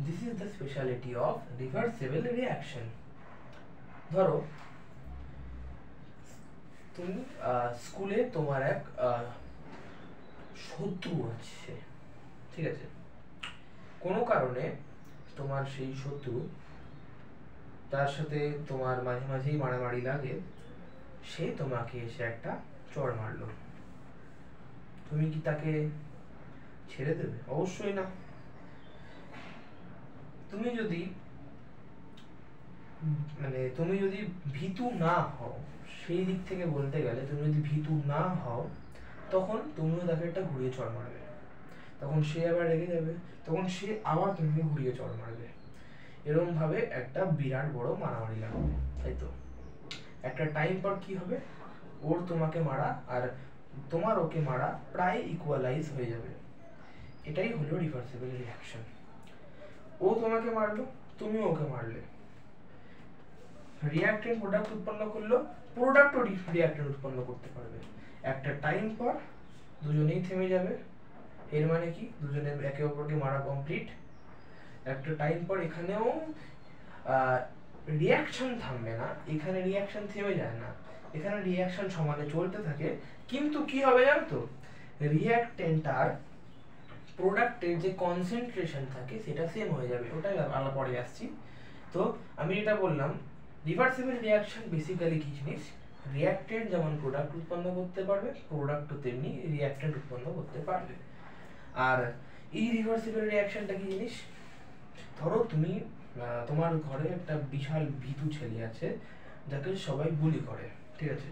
This is the speciality of reversible reaction. ধরো তুমি স্কুলে তোমার এক শত্রু আছে, ঠিক আছে, কোনো কারণে তোমার সেই শত্রু, তার সাথে তোমার মাঝে মাঝেই মারামারি লাগে, সে তোমাকে এসে একটা চড় মারলো, তুমি কি তাকে ছেড়ে দেবে? অবশ্যই না। তুমি যদি ভীতু না হও, সেই দিক থেকে বলতে গেলে তুমি যদি ভীতু না হও, তখন তুমিও তাকে একটা ঘুরিয়ে চড় মারবে, তখন সে আবার রেগে যাবে, তখন সে আবার তোমাকে ঘুরিয়ে চড় মারবে, এরকম ভাবে একটা বিরাট বড় মারামারি লাগবে, তাই তো? একটা টাইম পর কি হবে, ওর তোমাকে মারা আর তোমার ওকে মারা প্রায় ইকুয়ালাইজ হয়ে যাবে। এটাই হলো রিভার্সিবল রিঅ্যাকশন। ও তোমাকে মারলো, তুমি ওকে মারলে, রিঅ্যাকটেন্ট প্রোডাক্ট উৎপন্ন করলো, প্রোডাক্টও রিঅ্যাকটেন্ট উৎপন্ন করতে পারবে। একটা টাইম পর দুজনেই থেমে যাবে, এর মানে কি দুজনের একে অপরকে মারা কমপ্লিট। একটা টাইম পর এখানেও রিঅ্যাকশন থামবে না, এখানে রিঅ্যাকশন থেমে যায় না, এখানে রিঅ্যাকশন সমানে চলতে থাকে, কিন্তু কি হবে জানো তো, রিঅ্যাকটেন্ট আর প্রোডাক্টের যে কনসেন্ট্রেশন থাকে সেটা সেম হয়ে যাবে, ওটাই আলাদা পরে আসছি। তো আমি যেটা বললাম, রিভার্সিবল রিঅ্যাকশন বেসিক্যালি কি জিনিস, রিঅ্যাকটেন্ট যেমন প্রোডাক্ট উৎপন্ন করতে পারবে, প্রোডাক্টও তেমনি রিঅ্যাকটেন্ট উৎপন্ন করতে পারবে। আর এই রিভার্সিবল রিঅ্যাকশনটা কি জিনিস, ধরো তুমি তোমার ঘরে একটা বিশাল ভীতু ছেলে আছে যাকে সবাই বুলি করে, ঠিক আছে,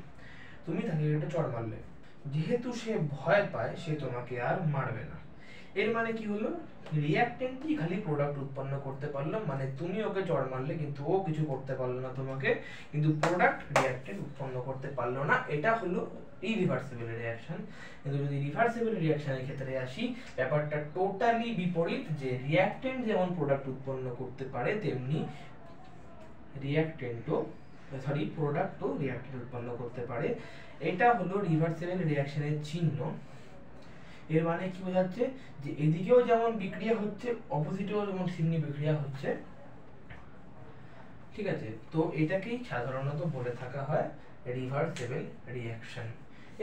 তুমি তাকে একটা চড় মারলে, যেহেতু সে ভয় পায় সে তোমাকে আর মারবে না। এর মানে কি হলো, রিঅ্যাকটেন্টই খালি প্রোডাক্ট উৎপন্ন করতে পারলো, মানে তুমি ওকে চড় মারলে কিন্তু ও কিছু করতে পারলো না তোমাকে, কিন্তু প্রোডাক্ট রিঅ্যাকটেন্ট উৎপন্ন করতে পারলো না। এটা হলো ইরিভার্সিবল রিঅ্যাকশন। কিন্তু যদি রিভার্সিবল রিঅ্যাকশনের ক্ষেত্রে আসি, ব্যাপারটা টোটালি বিপরীত, যে রিঅ্যাকটেন্ট যেমন প্রোডাক্ট উৎপন্ন করতে পারে তেমনি প্রোডাক্টও রিঅ্যাকটেন্ট উৎপন্ন করতে পারে। এটা হলো রিভার্সিবল রিঅ্যাকশনের চিহ্ন। এর মানে কি বোঝাচ্ছে যে এদিকেও যেমন বিক্রিয়া হচ্ছে অপোজিটেও যেমন সিমনি বিক্রিয়া হচ্ছে, ঠিক আছে। তো এটাকেই সাধারণত বলে থাকা হয় রিভার্সেবল রিঅ্যাকশন।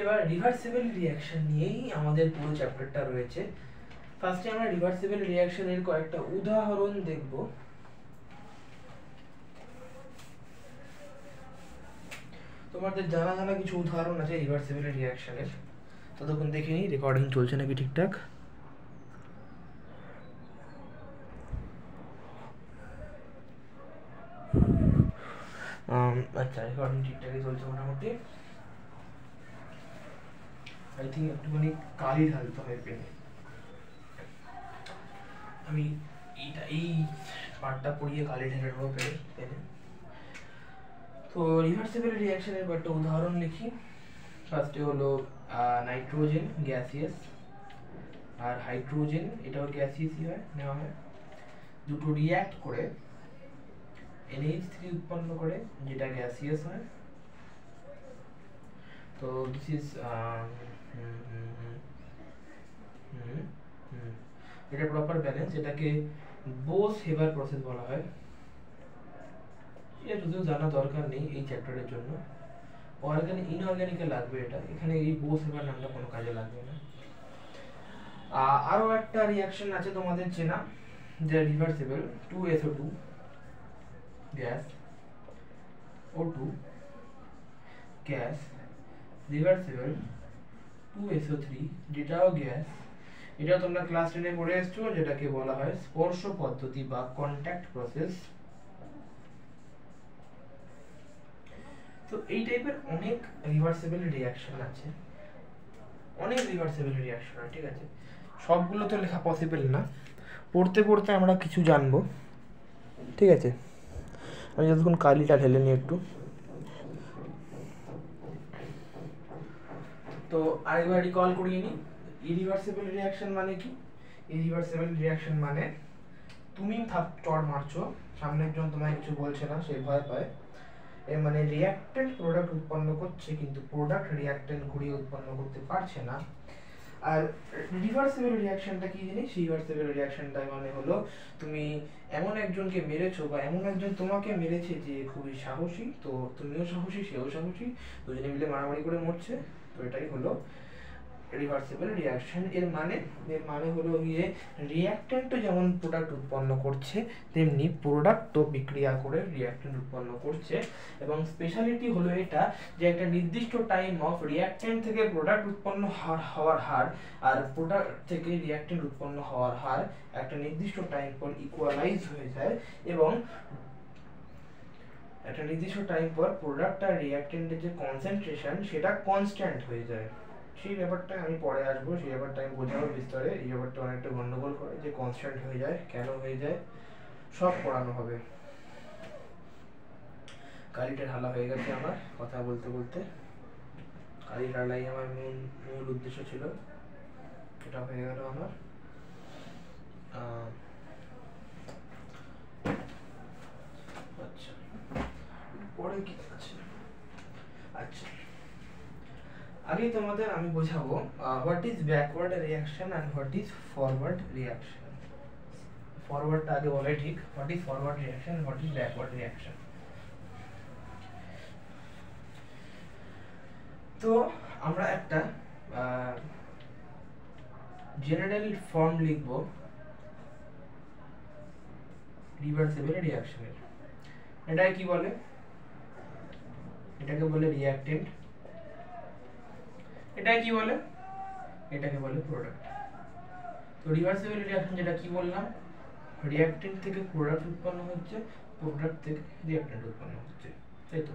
এবার রিভার্সেবল রিঅ্যাকশন নিয়েই আমাদের পুরো চ্যাপ্টারটা রয়েছে। ফার্স্টে আমরা রিভার্সেবল রিঅ্যাকশনের কয়েকটা উদাহরণ দেখব। তোমাদের জানা কিছু উদাহরণ আছে রিভার্সেবল রিঅ্যাকশনের, ততক্ষণ দেখে নিই রেকর্ডিং চলছে নাকি ঠিকঠাক। আচ্ছা, রেকর্ডিং ঠিকঠাকই চলছে মোটামুটি। আই থিঙ্ক একটুখানি কালি ঢালতে হয় পেনে। আমি এই পার্টটা পড়িয়ে কালি ঢেলে নেবো পেনে। তো রিভার্সেবল রিঅ্যাকশনের কয়েকটা উদাহরণ লিখি। ফার্স্টে হলো নাইট্রোজেন গ্যাসিয়াস আর হাইড্রোজেন, এটাও গ্যাসিয়াসই হয়, নেওয়া হয়। দুটো রিঅ্যাক্ট করে NH3 উৎপন্ন করে, যেটা গ্যাসিয়াস হয়। তো দিস ইজ এটা প্রপার ব্যালেন্স, এটাকে বোস-হেবার প্রসেস বলা হয়। এটা যদিও জানা দরকার নেই এই চ্যাপ্টারের জন্য, অর্গানিক ইনঅর্গানিকে লাগবে এটা, এখানে এই বোস-হেবার নামটা কোনো কাজে লাগবে না। আরো একটা রিঅ্যাকশন আছে তোমাদের চেনা, যে reversible 2SO2 gas O2 gas, reversible 2SO3 যেটাও গ্যাস। এটা তোমরা ক্লাস 10 এ পড়ে এসছো, যেটাকে বলা হয় স্পর্শ পদ্ধতি বা কন্ট্যাক্ট প্রসেস। তো এই টাইপের অনেক রিভার্সেবল রিঅ্যাকশন আছে, অনেক রিভার্সেবল রিঅ্যাকশন আছে, ঠিক আছে। সবগুলো তো লেখা পসিবল না, পড়তে পড়তে আমরা কিছু জানবো, ঠিক আছে। আমি যতক্ষণ কালিটা ঢেলে নিই একটু। তো আরেকবার রিকল করিয়ে নিই, ইরিভার্সিবল রিঅ্যাকশন মানে কি? ইরিভার্সিবল রিঅ্যাকশন মানে তুমি চড় মারছো, সামনের জন তোমায় কিছু বলছে না, সে ভয় পায়, এর মানে রিঅ্যাক্ট্যান্ট প্রোডাক্ট উৎপন্ন করছে কিন্তু প্রোডাক্ট রিঅ্যাক্ট্যান্ট ঘুরিয়ে উৎপন্ন করতে পারছে না। আর রিভার্সিবল রিঅ্যাকশনটা কি জিনিস? রিভার্সিবল রিঅ্যাকশনটা মানে হলো তুমি এমন একজনকে মেরেছো বা এমন একজন তোমাকে মেরেছে যে খুবই সাহসী, তো তুমিও সাহসী সেও সাহসী, দুজনে মিলে মারামারি করে মরছে। তো এটাই হলো রিভার্সিবল রিঅ্যাকশন। এর মানে হলো গিয়ে রিঅ্যাক্ট্যান্টও যেমন প্রোডাক্ট উৎপন্ন করছে তেমনি প্রোডাক্টও বিক্রিয়া করে রিঅ্যাক্ট্যান্ট উৎপন্ন করছে। এবং স্পেশালিটি হলো এটা যে একটা নির্দিষ্ট টাইম অফ রিঅ্যাক্ট্যান্ট থেকে প্রোডাক্ট উৎপন্ন হওয়ার হার আর প্রোডাক্ট থেকে রিঅ্যাক্ট্যান্ট উৎপন্ন হওয়ার হার একটা নির্দিষ্ট টাইম পর ইকুয়ালাইজ হয়ে যায়, এবং একটা নির্দিষ্ট টাইম পর প্রোডাক্ট আর রিঅ্যাক্ট্যান্টের যে কনসেন্ট্রেশন সেটা কনস্ট্যান্ট হয়ে যায়। সেই ব্যাপারটা আমি পরে আসবো, সেই ব্যাপারটা আমি বোঝাবো বিস্তারে। এই ব্যাপারটা অনেকটা গন্ডগোল করে যে কনস্ট্যান্ট হয়ে যায়, কেন হয়ে যায়, সব পড়ানো হবে। কালিটা ঢালা হয়ে গেছে আমার কথা বলতে বলতে, কালি ঢালাই আমার মূল উদ্দেশ্য ছিল, এটা হয়ে গেল আমার। আচ্ছা, পরে কি আছে? আচ্ছা, আগে তোমাদের আমি বোঝাবো what is backward reaction and what is forward reaction. ফরওয়ার্ডটা আগে বলাই ঠিক, what is forward reaction, what is backward reaction. তো আমরা একটা জেনারেল ফর্ম লিখব রিভার্সিবল রিঅ্যাকশনের। এটাকে কি বলে? এটাকে বলে রিঅ্যাক্ট্যান্ট। এটাকে কি বলে? এটাকে বলে প্রোডাক্ট। তো রিভার্সিবল রিঅ্যাকশন যেটা কি বললাম, রিঅ্যাক্ট্যান্ট থেকে প্রোডাক্ট উৎপন্ন হচ্ছে, প্রোডাক্ট থেকে রিঅ্যাক্ট্যান্ট উৎপন্ন হচ্ছে, তাই তো?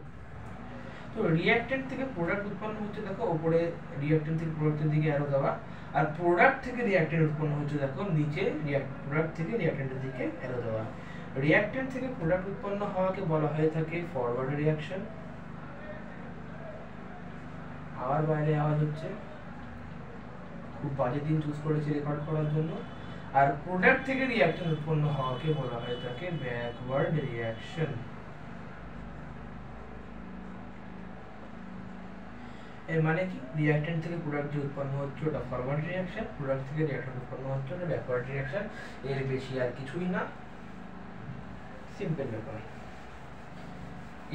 তো রিঅ্যাক্ট্যান্ট থেকে প্রোডাক্ট উৎপন্ন হচ্ছে, দেখো উপরে রিঅ্যাক্ট্যান্ট থেকে প্রোডাক্টের দিকে অ্যারো দেওয়া, আর প্রোডাক্ট থেকে রিঅ্যাক্ট্যান্ট উৎপন্ন হচ্ছে দেখো নিচে প্রোডাক্ট থেকে রিঅ্যাক্ট্যান্টের দিকে অ্যারো দেওয়া। রিঅ্যাক্ট্যান্ট থেকে প্রোডাক্ট উৎপন্ন হওয়াকে বলা হয়ে থাকে ফরওয়ার্ড রিঅ্যাকশন। আবার বাইরে আওয়াজ হচ্ছে, খুব বাজে দিন চুজ করেছি রেকর্ড করার জন্য। আর প্রোডাক্ট থেকে রিঅ্যাকশন উৎপন্ন হওয়াকে বলা হয়ে থাকে ব্যাকওয়ার্ড রিঅ্যাকশন। এর মানে কি রিঅ্যাকট্যান্ট থেকে প্রোডাক্ট যে উৎপন্ন হচ্ছে ওটা ফরওয়ার্ড রিঅ্যাকশন, প্রোডাক্ট থেকে রিঅ্যাকট্যান্ট উৎপন্ন হচ্ছে ওটা ব্যাকওয়ার্ড রিঅ্যাকশন, এর বেশি আর কিছুই না, সিম্পল ব্যাপার।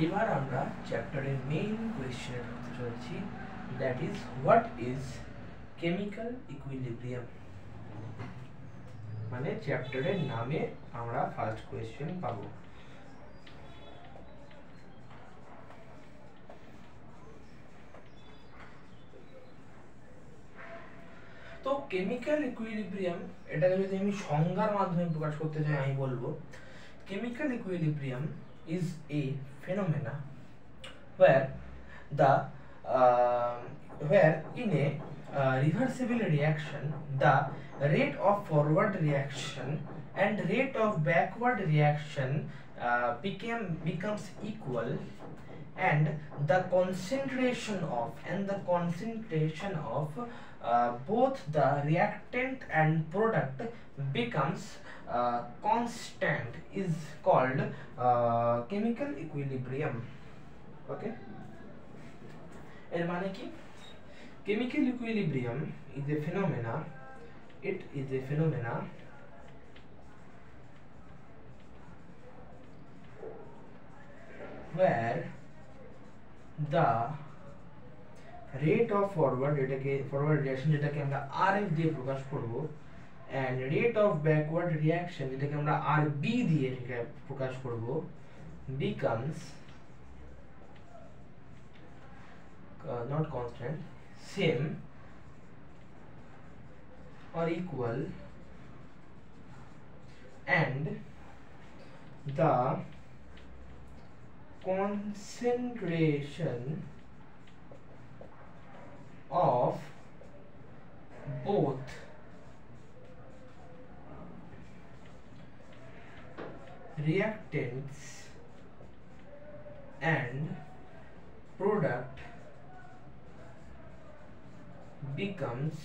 এবার আমরা চ্যাপ্টারের মেইন কোয়েশ্চেনে ঢুকতে চলেছি, that is what is chemical equilibrium. মানে চ্যাপ্টারের নামে আমরা ফার্স্ট কোয়েশ্চেন পাবো। তো কেমিক্যাল ইকুইলিব্রিয়াম এটাকে যদি আমি সংজ্ঞার মাধ্যমে প্রকাশ করতে চাই, আমি বলবো chemical equilibrium is a phenomena where in a reversible reaction the rate of forward reaction and rate of backward reaction becomes equal, and the concentration of both the reactant and product becomes constant, is called chemical equilibrium. Okay, এর মানে কি? Chemical equilibrium is a phenomena, it is a phenomena where the rate of forward reaction যেটাকে আমরা RF দিয়ে প্রকাশ করব, and rate of backward reaction যেটাকে আমরা RB দিয়ে প্রকাশ করব, becomes not constant, same or equal, and the concentration of both reactants and product becomes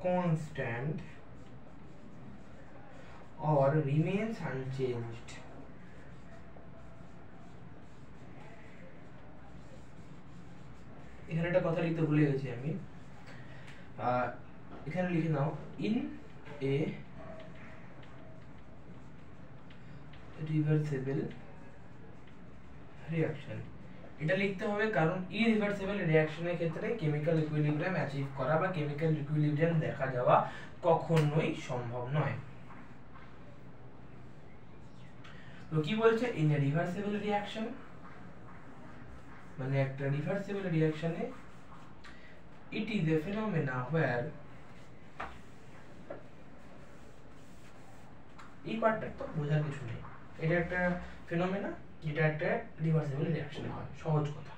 constant or remains unchanged. এখানে একটা কথা লিখতে ভুলে গেছি আমি, এখানে লিখে নাও ইন এ রিভার্সিবল রিঅ্যাকশন। এটা লিখতে হবে কারণ ইরিভার্সিবল রিঅ্যাকশনের ক্ষেত্রে কেমিক্যাল ইকুইলিব্রিয়াম অ্যাচিভ করা বা কেমিক্যাল ইকুইলিব্রিয়াম দেখা যাওয়া কখনোই সম্ভব নয়। তো কি বলছে, ইন এ রিভার্সিবল রিঅ্যাকশন মানে একটা রিভার্সিবল রিঅ্যাকশনে ইট ইজ এ ফিনোমেনা হোয়ার, এই পার্টটা তো বোঝার কিছু নেই, এটা একটা ফিনোমেনা, এটা একটা রিভার্সিবল রিঅ্যাকশনে হয়, সহজ কথা।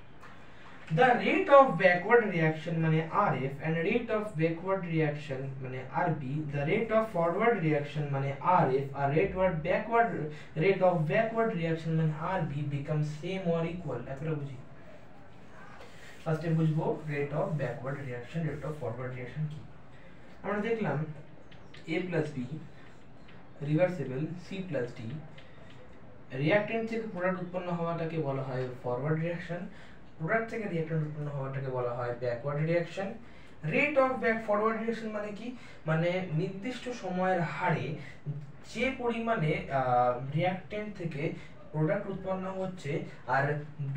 The rate of backward reaction মানে RF and rate of backward reaction মানে RB, the rate of forward reaction মানে RF R rate of backward reaction মানে RB become same or equal। এতটা বুঝি, ফার্স্টে বুঝবো rate of backward reaction, rate of forward reaction কি। আমরা দেখলাম A plus B reversible, C plus D, reactant থেকে প্রোডাক্ট উৎপন্ন হওয়াটাকে বলা হয় ফরওয়ার্ড রিঅ্যাকশন, প্রোডাক্ট থেকে রিঅ্যাকট্যান্ট উৎপন্ন হওয়াটাকে বলা হয় backward reaction. Rate of forward reaction মানে কি, মানে নির্দিষ্ট সময়ের হারে যে পরিমাণে রিঅ্যাকট্যান্ট থেকে প্রোডাক্ট উৎপন্ন হচ্ছে, আর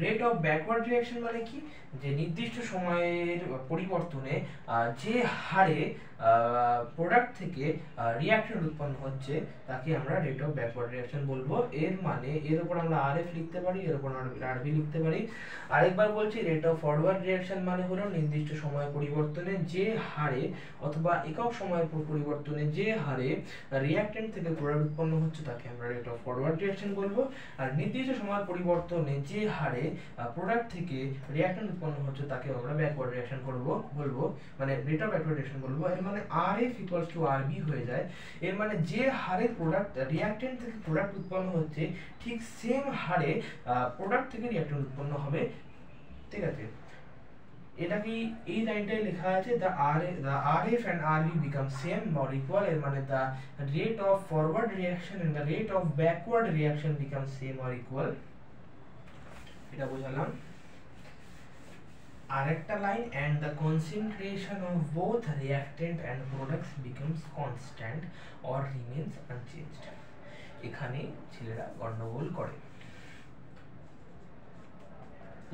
রেট অফ ব্যাকওয়ার্ড রিঅ্যাকশন মানে কি, যে নির্দিষ্ট সময়ের পরিবর্তনে যে হারে প্রোডাক্ট থেকে রিঅ্যাকশন উৎপন্ন হচ্ছে তাকে আমরা রেট অফ ব্যাকওয়ার্ড রিঅ্যাকশন বলবো। এর মানে এর উপর আমরা আরএফ লিখতে পারি, এর উপর আমরা আরবি লিখতে পারি। আরেকবার বলছি, রেট অফ ফরওয়ার্ড রিঅ্যাকশন মানে হলো নির্দিষ্ট সময় পরিবর্তনে যে হারে অথবা একক সময়ের পরিবর্তনে যে হারে রিঅ্যাকট্যান্ট থেকে প্রোডাক্ট উৎপন্ন হচ্ছে তাকে আমরা রেট অফ ফরওয়ার্ড রিঅ্যাকশন বলবো। আর নির্দিষ্ট সময়ের পরিবর্তনে যে হারে প্রোডাক্ট থেকে রিঅ্যাকট্যান্ট উৎপন্ন হচ্ছে তাকে আমরা ব্যাকওয়ার্ড রিঅ্যাকশন বলবো, মানে রেট অফ ব্যাকওয়ার্ড রিঅ্যাকশন বলবো। এর মানে RF ইকুয়ালস টু RB হয়ে যায়। এর মানে যে হারে প্রোডাক্ট রিঅ্যাকট্যান্ট থেকে প্রোডাক্ট উৎপন্ন হচ্ছে ঠিক সেম হারে প্রোডাক্ট থেকে রিঅ্যাকট্যান্ট উৎপন্ন হবে, ঠিক আছে। এটা কি এই লাইনটাই লেখা আছে, the RF and RB become same or equal, এর মানে the rate of forward reaction and the rate of backward reaction become same or equal. এটা বোঝালাম। আরেকটা line, and the concentration of both reactant and products becomes constant or remains unchanged. এখানে ছেলেরা গন্ডগোল করে।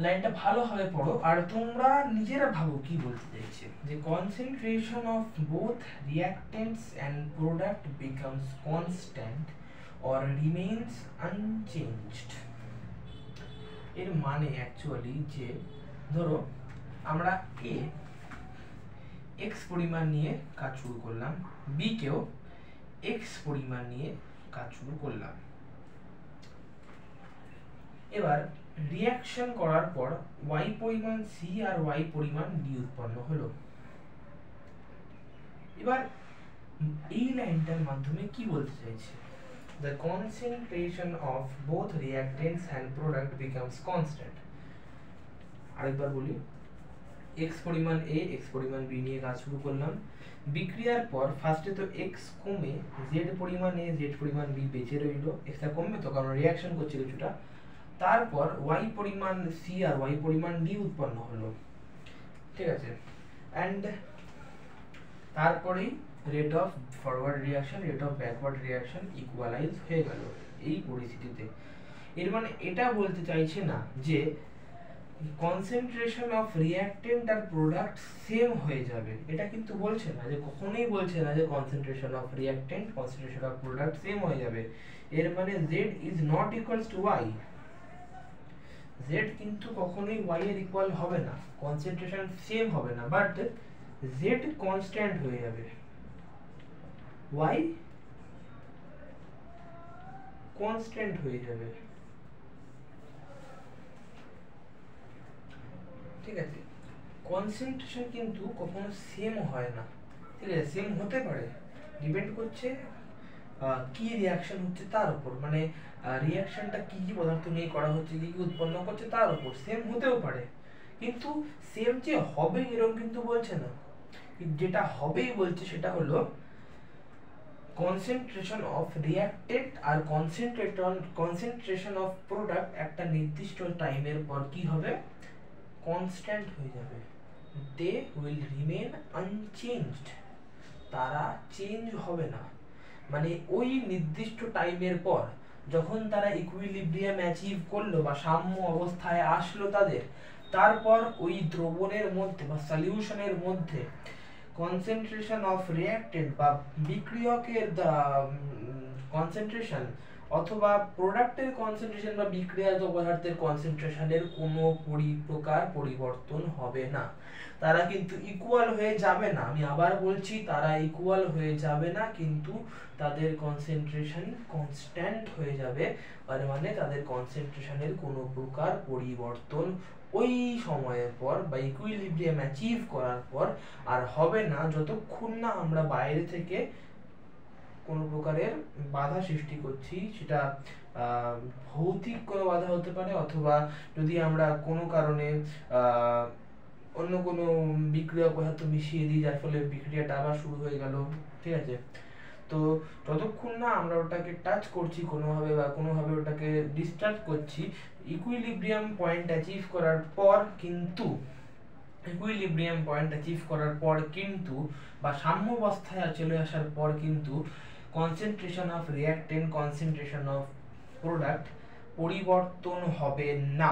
লাইনটা ভালোভাবে পড়ো আর তোমরা নিজেরা ভাবো কি বলতে চাইছে, যে concentration of both reactants and product becomes constant or remains unchanged। এর মানে অ্যাকচুয়ালি যে ধরো আমরা a x পরিমাণ নিয়ে কাজ শুরু করলাম, b কেও x পরিমাণ নিয়ে কাজ শুরু করলাম। এবার রিঅ্যাকশন করার পর y পরিমাণ c আর y পরিমাণ d উৎপন্ন হলো। এবার এই লাইনটার মাধ্যমে কি বলতে চাইছে, the concentration of both reactants and product becomes constant। আরেকবার বলি, x পরিমাণ a x পরিমাণ b নিয়ে কাজ শুরু করলাম, বিক্রিয়ার পর ফার্স্টে তো x কমে z পরিমাণ a z পরিমাণ b বেঁচে রইলো, x টা কমবে তো কারণ রিঅ্যাকশন করছে কিছুটা। তারপর y পরিমাণ c আর y পরিমাণ d উৎপন্ন হলো, ঠিক আছে। এন্ড তারপরেই rate of forward reaction rate of backward reaction equalise হয়ে গেল এই পরিস্থিতিতে। এর মানে এটা বলতে চাইছে না যে কনসেন্ট্রেশন অফ রিঅ্যাক্টেন্ট আর প্রোডাক্ট সেম হয়ে যাবে, এটা কিন্তু বলছে না, যে কখনোই বলছে না যে concentration of reactant concentration of product same হয়ে যাবে। এর মানে z is not equals to y, z কিন্তু কখনোই y এর ইকুয়াল হবে না, কনসেন্ট্রেশন সেম হবে না, বাট z কনস্ট্যান্ট হয়ে যাবে, y কনস্ট্যান্ট হয়ে যাবে, ঠিক আছে। কনসেন্ট্রেশন কিন্তু কখনো সেম হয় না, ঠিক আছে, সেম হতে পারে, ডিপেন্ড করছে কি রিঅ্যাকশন হচ্ছে তার উপর, মানে রিঅ্যাকশনটা কি কি পদার্থ নিয়ে করা হচ্ছে, কি কি উৎপন্ন করছে তার উপর সেম হতেও পারে, কিন্তু সেম যে হবে এরকম কিন্তু বলছে না। যেটা হবেই বলছে সেটা হলো কনসেন্ট্রেশন অফ রিঅ্যাক্টেন্ট আর কনসেন্ট্রেশন অফ প্রোডাক্ট একটা নির্দিষ্ট টাইমের পর কি হবে, কনস্ট্যান্ট হয়ে যাবে, দে উইল রিমেন আনচেঞ্জড, তারা চেঞ্জ হবে না। মানে ওই নির্দিষ্ট টাইমের পর যখন তারা ইকুইলিব্রিয়াম অ্যাচিভ করলো বা সাম্য অবস্থায় আসলো তাদের, তারপর ওই দ্রবণের মধ্যে বা সলিউশনের মধ্যে কনসেন্ট্রেশন অফ রিঅ্যাক্টেন্ট বা বিক্রিয়কের কনসেন্ট্রেশন অথবা প্রোডাক্টের কনসেন্ট্রেশন বা বিক্রিয়াজাত পদার্থের কনসেন্ট্রেশনের কোনো প্রকার পরিবর্তন হবে না, তারা কিন্তু ইকুয়াল হয়ে যাবে না। আমি আবার বলছি, তারা ইকুয়াল হয়ে যাবে না, কিন্তু তাদের কনসেন্ট্রেশন কনস্ট্যান্ট হয়ে যাবে, মানে তাদের কনসেন্ট্রেশনের কোনো প্রকার পরিবর্তন ওই সময়ের পর বা ইকুইলিব্রিয়াম অ্যাচিভ করার পর আর হবে না, যতক্ষণ না আমরা বাইরে থেকে কোনো প্রকারের বাধা সৃষ্টি করছি, সেটা ভৌতিক কোনো বাধা হতে পারে, অথবা যদি আমরা কোনো কারণে অন্য কোনো বিক্রিয়ক পদার্থ মিশিয়ে দিই যার ফলে বিক্রিয়াটা আবার শুরু হয়ে গেল, ঠিক আছে। তো যতক্ষণ না আমরা ওটাকে টাচ করছি কোনোভাবে বা কোনোভাবে ওটাকে ডিস্টার্ব করছি, ইকুইলিব্রিয়াম পয়েন্ট অ্যাচিভ করার পর কিন্তু বা সাম্য অবস্থায় চলে আসার পর কিন্তু concentration of reactant concentration of product পরিবর্তন হবে না,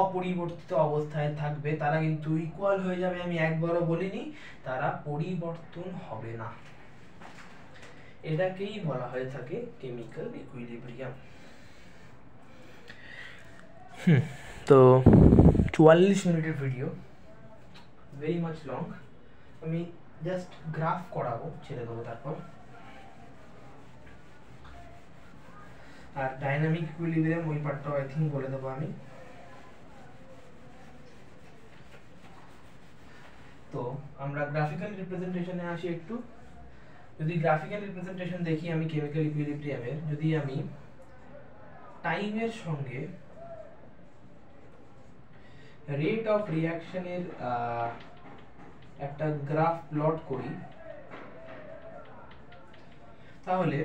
অপরিবর্তিত অবস্থায় থাকবে, তারা কিন্তু ইকুয়াল হয়ে যাবে। আমি একবারও বলিনি তারা পরিবর্তন হবে না, এটাকেই বলা হয়ে থাকে কেমিক্যাল ইকুইলিব্রিয়াম। তো 44 মিনিটের ভিডিও, ভেরি মাচ লং, আমি জাস্ট গ্রাফ করাবো, ছেড়ে দেবো তারপর। আর ডাইনামিক ইকুইলিব্রিয়াম ওই পার্টটা আই থিংক বলে দেবো আমি। তো আমরা গ্রাফিক্যাল রিপ্রেজেন্টেশনে আসি একটু। যদি গ্রাফিক্যাল রিপ্রেজেন্টেশন দেখি আমি কেমিক্যাল ইকুইলিব্রিয়ামের, যদি আমি টাইমের সঙ্গে রেট অফ রিঅ্যাকশনের একটা গ্রাফ প্লট করি, তাহলে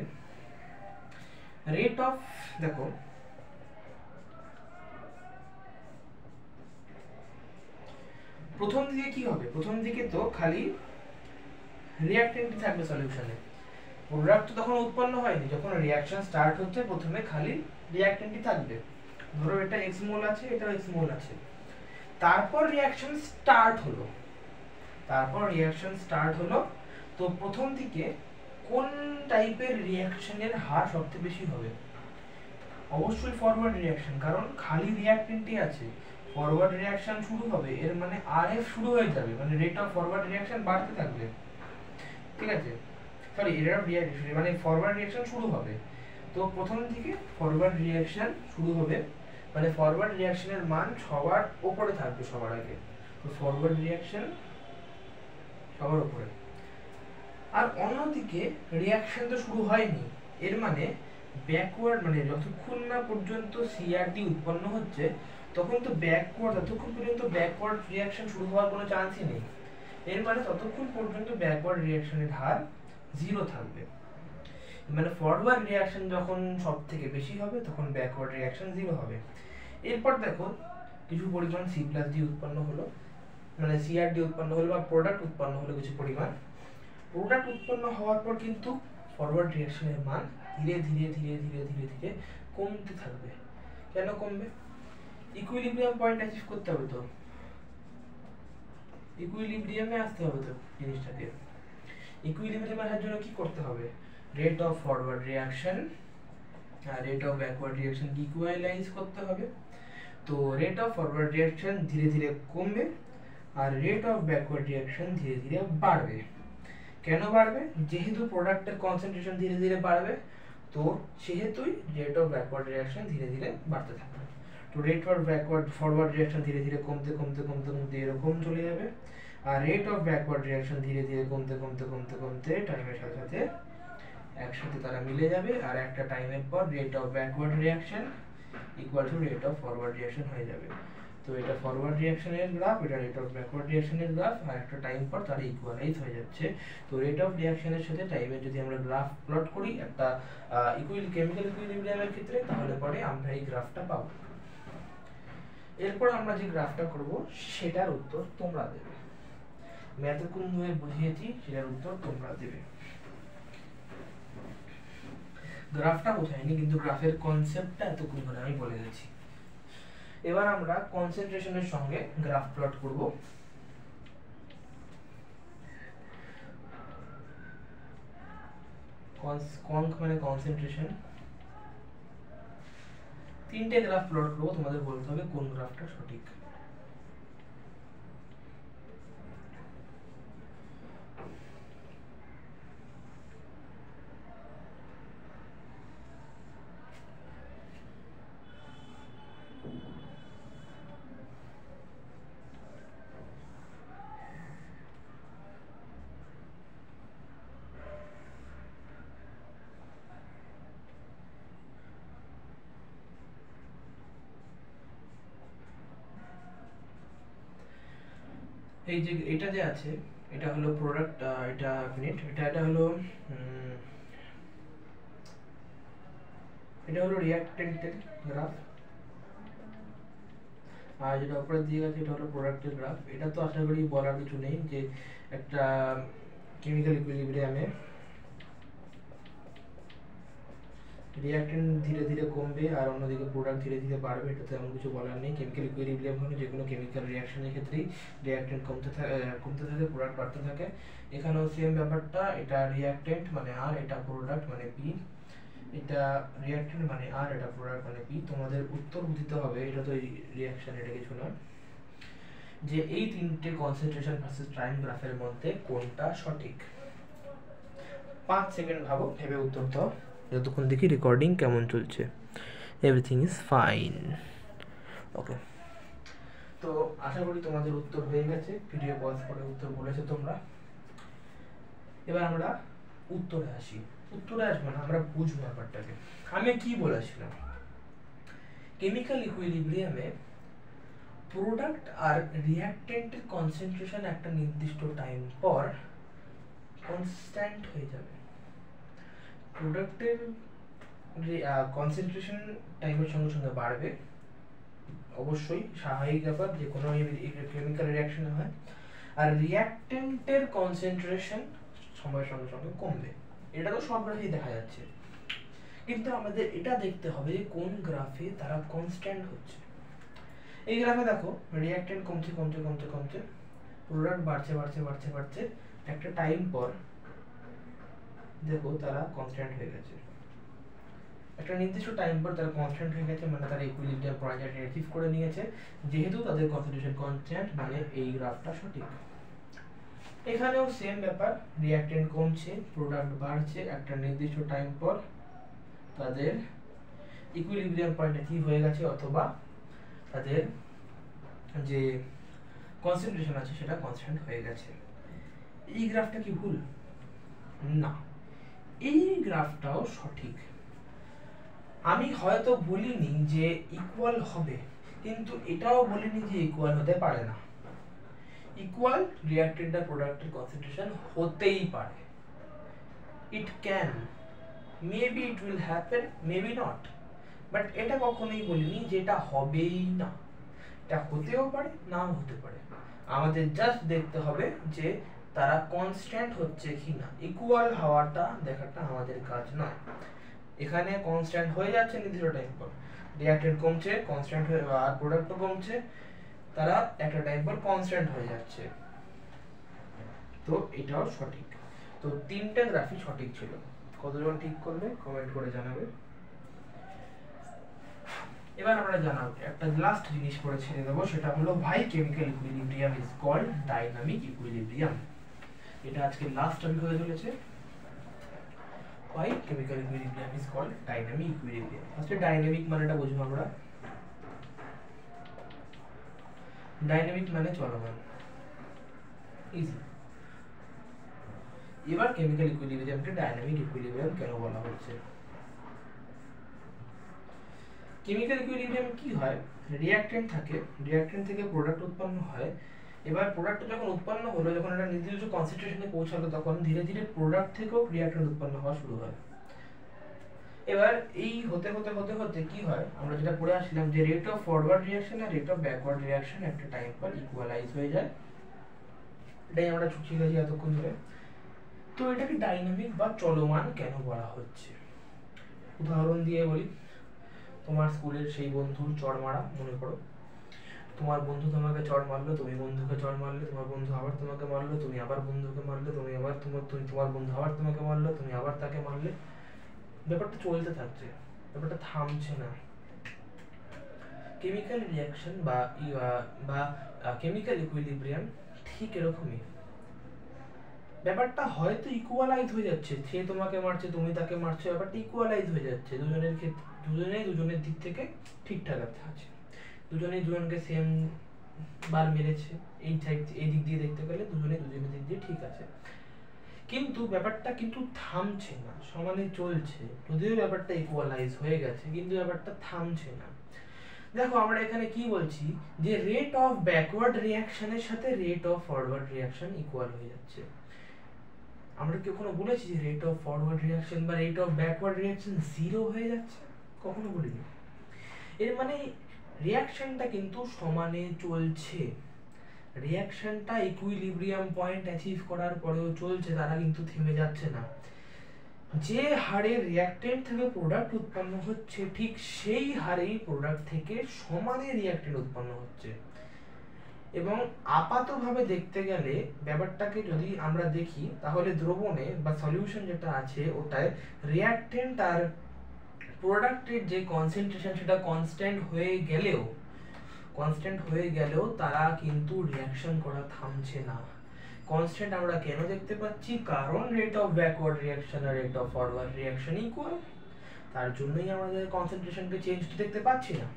রেট অফ, দেখো প্রথম দিকে কি হবে, প্রথম দিকে তো খালি রিঅ্যাকট্যান্ট থাকবে সলিউশনে, প্রোডাক্ট তো তখন উৎপন্ন হয়নি, যখন রিঅ্যাকশন স্টার্ট হচ্ছে প্রথমে খালি রিঅ্যাকট্যান্টই থাকবে। ধরো এটা x মোল আছে, এটা x মোল আছে, তারপর রিঅ্যাকশন স্টার্ট হলো, তো প্রথম দিকে কোন টাইপের রিঅ্যাকশনের হার সবচেয়ে বেশি হবে? অবশ্যই ফরওয়ার্ড রিঅ্যাকশন, কারণ খালি রিঅ্যাকট্যান্টই আছে, ফরওয়ার্ড রিঅ্যাকশন শুরু হবে, এর মানে আরএফ শুরু হয়ে যাবে, মানে রেট অফ ফরওয়ার্ড রিঅ্যাকশন বাড়তে থাকবে, ঠিক আছে? সরি, রেট অফ রিঅ্যাকশন মানে ফরওয়ার্ড রিঅ্যাকশন শুরু হবে, তো প্রথম দিকে ফরওয়ার্ড রিঅ্যাকশন শুরু হবে, মানে ফরওয়ার্ড রিঅ্যাকশনের মান সবার উপরে থাকবে, সবার আগে, তো ফরওয়ার্ড রিঅ্যাকশন সবার উপরে। আর অন্যদিকে রিঅ্যাকশন তো শুরু হয়নি, এর মানে ব্যাকওয়ার্ড, মানে যতক্ষণ না পর্যন্ত সিআরডি উৎপন্ন হচ্ছে তখন তো ততক্ষণ পর্যন্ত ব্যাকওয়ার্ড রিঅ্যাকশন শুরু হওয়ার কোনো চান্সই নেই, এর মানে ততক্ষণ পর্যন্ত ব্যাকওয়ার্ড রিঅ্যাকশনের হার 0 থাকবে, মানে ফরওয়ার্ড রিঅ্যাকশন যখন সব থেকে বেশি হবে তখন ব্যাকওয়ার্ড রিঅ্যাকশন 0 হবে। এরপর দেখো কিছু পরিমাণ C+D উৎপন্ন হলো, মানে সিআরডি উৎপন্ন হলো বা প্রোডাক্ট উৎপন্ন হলো কিছু পরিমাণ, প্রোডাক্ট উৎপন্ন হওয়ার পর কিন্তু ফরওয়ার্ড রিঅ্যাকশনের মান ধীরে ধীরে ধীরে ধীরে ধীরে ধীরে কমতে থাকবে। কেন কমবে? ইকুইলিব্রিয়াম পয়েন্ট অ্যাচিভ করতে হবে, তো ইকুইলিব্রিয়ামে আসতে হবে, তো জিনিসটাকে ইকুইলিব্রিয়ামে আসার জন্য কি করতে হবে? রেট অফ ফরওয়ার্ড রিঅ্যাকশন আর rate of backward reaction equalise করতে হবে, তো রেট অফ ফরওয়ার্ড রিঅ্যাকশন ধীরে ধীরে কমবে আর রেট অফ ব্যাকওয়ার্ড রিঅ্যাকশন ধীরে ধীরে বাড়বে। কেন বাড়বে? যেহেতু প্রোডাক্টের কনসেন্ট্রেশন ধীরে ধীরে বাড়বে, তো সেহেতুই রেট অফ ব্যাকওয়ার্ড রিঅ্যাকশন ধীরে ধীরে বাড়তে থাকবে, তো রেট অফ ফরওয়ার্ড রিঅ্যাকশন ধীরে ধীরে কমতে কমতে কমতে কমতে এরকম চলে যাবে, আর রেট অফ ব্যাকওয়ার্ড রিঅ্যাকশন ধীরে ধীরে কমতে কমতে কমতে কমতে টাইমের সাথে সাথে একসাথে তারা মিলে যাবে, আর একটা টাইমের পর rate of backward reaction equal to rate of forward reaction হয়ে যাবে। তো এটা ফরওয়ার্ড রিঅ্যাকশনের গ্রাফ, এটা রেট অফ ব্যাকওয়ার্ড রিঅ্যাকশনের গ্রাফ, আর একটা টাইম পর তারা ইকুয়ালাইজ হয়ে যাচ্ছে। তো রেট অফ রিঅ্যাকশনের সাথে টাইমের যদি আমরা গ্রাফ প্লট করি একটা কেমিক্যাল ইকুইলিব্রিয়ামের ক্ষেত্রে, তাহলে পরে আমরা এই গ্রাফটা পাবো। এরপর আমরা যে গ্রাফটা করব সেটার উত্তর তোমরা দেবে, আমি এতক্ষণ ধরে বুঝিয়েছি সেটার উত্তর তোমরা দেবে। গ্রাফটা বোঝায়নি, কিন্তু গ্রাফের কনসেপ্টটা এতক্ষণ ধরে আমি বলে দিয়েছি। এবার আমরা কনসেন্ট্রেশনের সঙ্গে গ্রাফ প্লট করব। কনক মানে কনসেন্ট্রেশন, তিনটে গ্রাফ প্লট করব, তোমাদের বলতে হবে কোন গ্রাফটা সঠিক। এই যে এটা যে আছে এটা হলো প্রোডাক্ট, এটা মিনিট, এটা হলো এটা হলো রিঅ্যাকট্যান্টের গ্রাফ, আর যেটা উপরে দিয়ে গেছে এটা হলো প্রোডাক্টের গ্রাফ। এটা তো আশা করি বলার কিছু নেই যে একটা কেমিক্যাল ইকুইলিব্রিয়ামে রিঅ্যাকট্যান্ট ধীরে ধীরে কমবে আর অন্যদিকে প্রোডাক্ট ধীরে ধীরে বাড়বে, এটা তো এমন কিছু বলার নেই। কেমিক্যাল ইকুইলিব্রিয়াম হলো যে কোনো কেমিক্যাল রিঅ্যাকশনের ক্ষেত্রেই রিঅ্যাকট্যান্ট কমতে থাকে প্রোডাক্ট বাড়তে থাকে। এখানেও সেম ব্যাপারটা, এটা রিঅ্যাকট্যান্ট মানে আর, এটা প্রোডাক্ট মানে পি, এটা রিঅ্যাকট্যান্ট মানে আর, এটা প্রোডাক্ট মানে পি। তোমাদের উত্তর দিতে হবে, এটা তো রিঅ্যাকশন, এটা কিছু না, যে এই তিনটে কনসেন্ট্রেশন ভার্সেস টাইম গ্রাফের মধ্যে কোনটা সঠিক। 5 সেকেন্ড ভাবো, ভেবে উত্তর দাও, যতক্ষণ দেখি রেকর্ডিং কেমন চলছে। এভরিথিং ইজ ফাইন, ওকে। তো আশা করি তোমাদের উত্তর হয়ে গেছে, ভিডিও পজ করে উত্তর বলেছো তোমরা। এবার আমরা উত্তরে আসি, উত্তরে আসবো না, আমরা বুঝবো ব্যাপারটাকে। আমি কি বলেছিলাম, কেমিক্যাল ইকুইলিব্রিয়ামে প্রোডাক্ট আর রিঅ্যাকট্যান্টের কনসেন্ট্রেশন একটা নির্দিষ্ট টাইম পর কনস্ট্যান্ট হয়ে যাবে। প্রোডাক্টের কনসেন্ট্রেশন টাইমের সঙ্গে সঙ্গে বাড়বে, অবশ্যই স্বাভাবিক ব্যাপার, যে কোনো কেমিক্যাল রিঅ্যাকশনে হয়। আর রিঅ্যাকটেন্টের কনসেন্ট্রেশন সময়ের সঙ্গে সঙ্গে কমবে, এটা তো সব গ্রাফেই দেখা যাচ্ছে। কিন্তু আমাদের এটা দেখতে হবে যে কোন গ্রাফে তারা কনস্ট্যান্ট হচ্ছে। এই গ্রাফে দেখো রিঅ্যাকটেন্ট কমছে কমছে কমছে কমছে, প্রোডাক্ট বাড়ছে বাড়ছে বাড়ছে বাড়ছে, একটা টাইম পর দেখো তারা কনস্ট্যান্ট হয়ে গেছে। একটা নির্দিষ্ট টাইম পর তারা কনস্ট্যান্ট হয়ে গেছে, মানে তারা ইকুইলিব্রিয়াম পয়েন্ট অ্যাচিভ করে নিয়েছে। যেহেতু তাদের কনসেন্ট্রেশন কনস্ট্যান্ট, মানে এই গ্রাফটা সঠিক। এখানেও সেম ব্যাপার, রিঅ্যাকটেন্ট কমছে, প্রোডাক্ট বাড়ছে, একটা নির্দিষ্ট টাইম পর তাদের ইকুইলিব্রিয়াম পয়েন্ট অ্যাচিভ হয়ে গেছে, অথবা তাদের যে কনসেন্ট্রেশন আছে সেটা কনস্ট্যান্ট হয়ে গেছে। এই গ্রাফটা কি ভুল? না, এই গ্রাফটাও সঠিক। আমি হয়তো বলিনি যে ইকুয়াল হবে, কিন্তু এটাও বলিনি যে ইকুয়াল হতে পারে না। ইকুয়াল রিঅ্যাকটেন্ট আর প্রোডাক্টের কনসেন্ট্রেশন হতেই পারে, it can, maybe it will happen, maybe not, but এটা কখনোই বলিনি যে এটা হবেই না। এটা হতেও পারে, নাও হতে পারে। আমাদের জাস্ট দেখতে হবে যে তারা কনস্ট্যান্ট হচ্ছে কিনা। ইকুয়াল হওয়াটা দেখাটা আমাদের কাজ নয়। এখানে কনস্ট্যান্ট হয়ে যাচ্ছে নির্দিষ্ট টাইম পর, রিঅ্যাকটেন্ট কমছে কনস্ট্যান্ট হয়ে, আর প্রোডাক্টও কমছে, তারা একটা টাইম পর কনস্ট্যান্ট হয়ে যাচ্ছে। তো এটাও সঠিক। তো তিনটা গ্রাফই সঠিক ছিল। কতজন ঠিক করবে কমেন্ট করে জানাবে। এবার আমরা জানাবো একটা লাস্ট জিনিস পড়ে ছেড়ে দেবো, সেটা হলো ভাই chemical equilibrium is called dynamic equilibrium. এটা আজকে লাস্ট টপিক হয়ে চলেছে। Why chemical equilibrium is called dynamic equilibrium? First dynamic মানেটা বুঝবো আমরা। ডাইনামিক মানে চলমান, ইজি। এবার কেমিক্যাল ইকুইলিব্রিয়ামকে ডাইনামিক ইকুইলিব্রিয়াম কেন বলা হচ্ছে? কেমিক্যাল ইকুইলিব্রিয়াম কি হয়, রিঅ্যাকটেন্ট থাকে, রিঅ্যাকটেন্ট থেকে প্রোডাক্ট উৎপন্ন হয়। এবার প্রোডাক্ট যখন উৎপন্ন হলো, যখন একটা নির্দিষ্ট কনসেন্ট্রেশনে পৌঁছালো, তখন ধীরে ধীরে প্রোডাক্ট থেকেও রিঅ্যাকটেন্ট উৎপন্ন হওয়া শুরু হয়। এবার এই হতে হতে হতে হতে কি হয়, আমরা যেটা পড়ে আসলাম যে রেট অফ ফরওয়ার্ড রিঅ্যাকশন আর রেট অফ ব্যাকওয়ার্ড রিঅ্যাকশন একটা টাইম পর ইকুয়ালাইজ হয়ে যায়। এটাই আমরা ছুটি গেছি এতক্ষণ ধরে। তো এটাকে ডাইনামিক বা চলমান কেন বলা হচ্ছে? উদাহরণ দিয়ে বলি, তোমার স্কুলের সেই বন্ধুর চড় মারা মনে করো। তোমার বন্ধু তোমাকে চড় মারলো, তুমি বন্ধুকে চড় মারলে, তোমার বন্ধু আবার তোমাকে মারলো, তুমি আবার বন্ধুকে মারলে, তুমি আবার তোমার বন্ধু আবার তোমাকে মারলো, তুমি আবার তাকে মারলে। ব্যাপারটা চলতে থাকছে, ব্যাপারটা থামছে না। কেমিক্যাল রিঅ্যাকশন বা কেমিক্যাল ইকুইলিব্রিয়াম ঠিক এরকমই। ব্যাপারটা হয়তো ইকুয়ালাইজ হয়ে যাচ্ছে, সে তোমাকে মারছে তুমি তাকে মারছো, ব্যাপারটা ইকুয়ালাইজ হয়ে যাচ্ছে, দুজনের ক্ষেত্রে দুজনেই দুজনের দিক থেকে ঠিকঠাক আছে, দুজনেই দুজনকে সেম বার মেরেছে। এই দিক দিয়ে দেখতে গেলে দুজনেই দুজনের দিক দিয়ে ঠিক আছে, কিন্তু ব্যাপারটা কিন্তু থামছে না, সমানে চলছে। যদিও ব্যাপারটা ইকুয়ালাইজ হয়ে গেছে, কিন্তু ব্যাপারটা থামছে না। দেখো আমরা এখানে কি বলছি, যে রেট অফ ব্যাকওয়ার্ড রিঅ্যাকশনের সাথে rate of forward reaction equal হয়ে যাচ্ছে। আমরা কি কখনো বলেছি যে রেট অফ ফরওয়ার্ড রিঅ্যাকশন বা rate of backward reaction zero হয়ে যাচ্ছে? কখনো বলিনি। এর মানে রিঅ্যাকশনটা কিন্তু সমানে চলছে, রিঅ্যাকশনটা ইকুইলিব্রিয়াম পয়েন্ট অ্যাচিভ করার পরেও চলছে, তারা কিন্তু থেমে যাচ্ছে না। যে হারে রিঅ্যাকটেন্ট থেকে প্রোডাক্ট উৎপন্ন হচ্ছে, ঠিক সেই হারেই প্রোডাক্ট থেকে সমানে রিঅ্যাকটেন্ট উৎপন্ন হচ্ছে। এবং আপাতভাবে দেখতে গেলে ব্যাপারটাকে যদি আমরা দেখি, তাহলে দ্রবণে বা সলিউশন যেটা আছে ওটায় রিঅ্যাকটেন্ট আর প্রোডাক্টের যে কনসেন্ট্রেশন সেটা কনস্ট্যান্ট হয়ে গেলেও তারা কিন্তু রিঅ্যাকশন করা থামছে না। কনস্ট্যান্ট আমরা কেন দেখতে পাচ্ছি? কারণ রেট অফ ব্যাকওয়ার্ড রিঅ্যাকশন আর rate of forward reaction equal, তার জন্যই আমাদের কনসেন্ট্রেশনকে চেঞ্জ দেখতে পাচ্ছি না।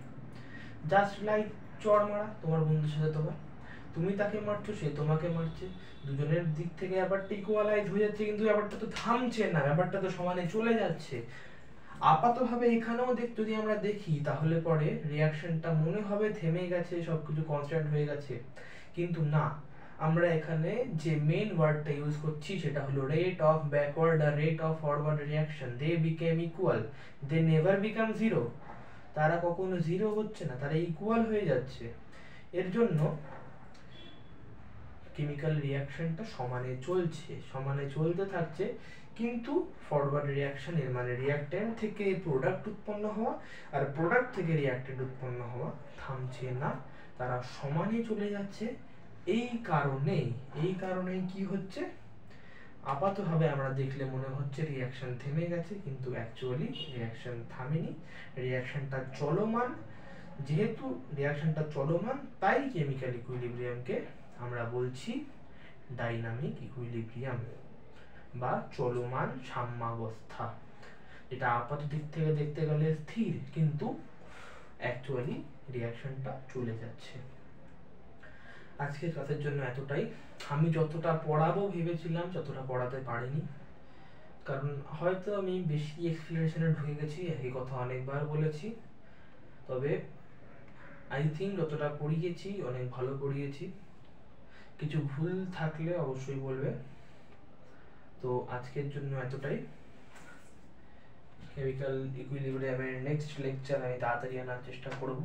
জাস্ট লাইক চড় মারা তোমার বন্ধুর সাথে, তুমি তাকে মারছো, সে তোমাকে মারছে, দুজনের দিক থেকে ব্যাপারটা ইকুয়ালাইজ হয়ে যাচ্ছে, কিন্তু ব্যাপারটা তো থামছে না, ব্যাপারটা তো সমানে চলে যাচ্ছে। আপাতভাবে এখানেও যদি আমরা দেখি, তাহলে পরে রিঅ্যাকশনটা মনে হবে থেমে গেছে, সবকিছু কনস্ট্যান্ট হয়ে গেছে, কিন্তু না। আমরা এখানে যে মেইন ওয়ার্ডটা ইউজ করছি সেটা হলো রেট অফ ব্যাকওয়ার্ড আর rate of forward reaction, they became equal, they never became zero. তারা কখনো জিরো হচ্ছে না, তারা ইকুয়াল হয়ে যাচ্ছে। এর জন্য কেমিক্যাল রিয়াকশনটা সমানে চলছে, সমানে চলতে থাকছে, কিন্তু ফরওয়ার্ড রিয়াকশন এর মানে রিয়াক্ট্যান্ট থেকে প্রোডাক্ট উৎপন্ন হওয়া আর প্রোডাক্ট থেকে রিয়াক্ট্যান্ট উৎপন্ন হওয়া থামছে না, তারা সমানে চলে যাচ্ছে। এই কারণে কি হচ্ছে, আপাতভাবে আমরা দেখলে মনে হচ্ছে রিয়াকশন থেমে গেছে, কিন্তু অ্যাকচুয়ালি রিয়াকশন থামেনি, রিয়াকশনটা চলমান। যেহেতু রিয়াকশনটা চলমান, তাই কেমিক্যাল ইকুইলিব্রিয়ামকে আমরা বলছি ডাইনামিক ইকুইলিব্রিয়াম বা চলমান সাম্যাবস্থা। এটা আপাত দিক থেকে দেখতে গেলে স্থির, কিন্তু অ্যাকচুয়ালি রিয়াকশনটা চলে যাচ্ছে। আজকের ক্লাসের জন্য এতটাই। আমি যতটা পড়াবো ভেবেছিলাম ততটা পড়াতে পারিনি, কারণ হয়তো আমি বেশি এক্সপ্লেনেশনে ঢুকে গেছি, একই কথা অনেকবার বলেছি। তবে আই থিঙ্ক যতটা পড়িয়েছি অনেক ভালো পড়িয়েছি। কিছু ভুল থাকলে অবশ্যই বলবে। তো আজকের জন্য এতটাই। কেমিক্যাল ইকুইলিব্রিয়ামের নেক্সট লেকচার আমি তাড়াতাড়ি আনার চেষ্টা করব।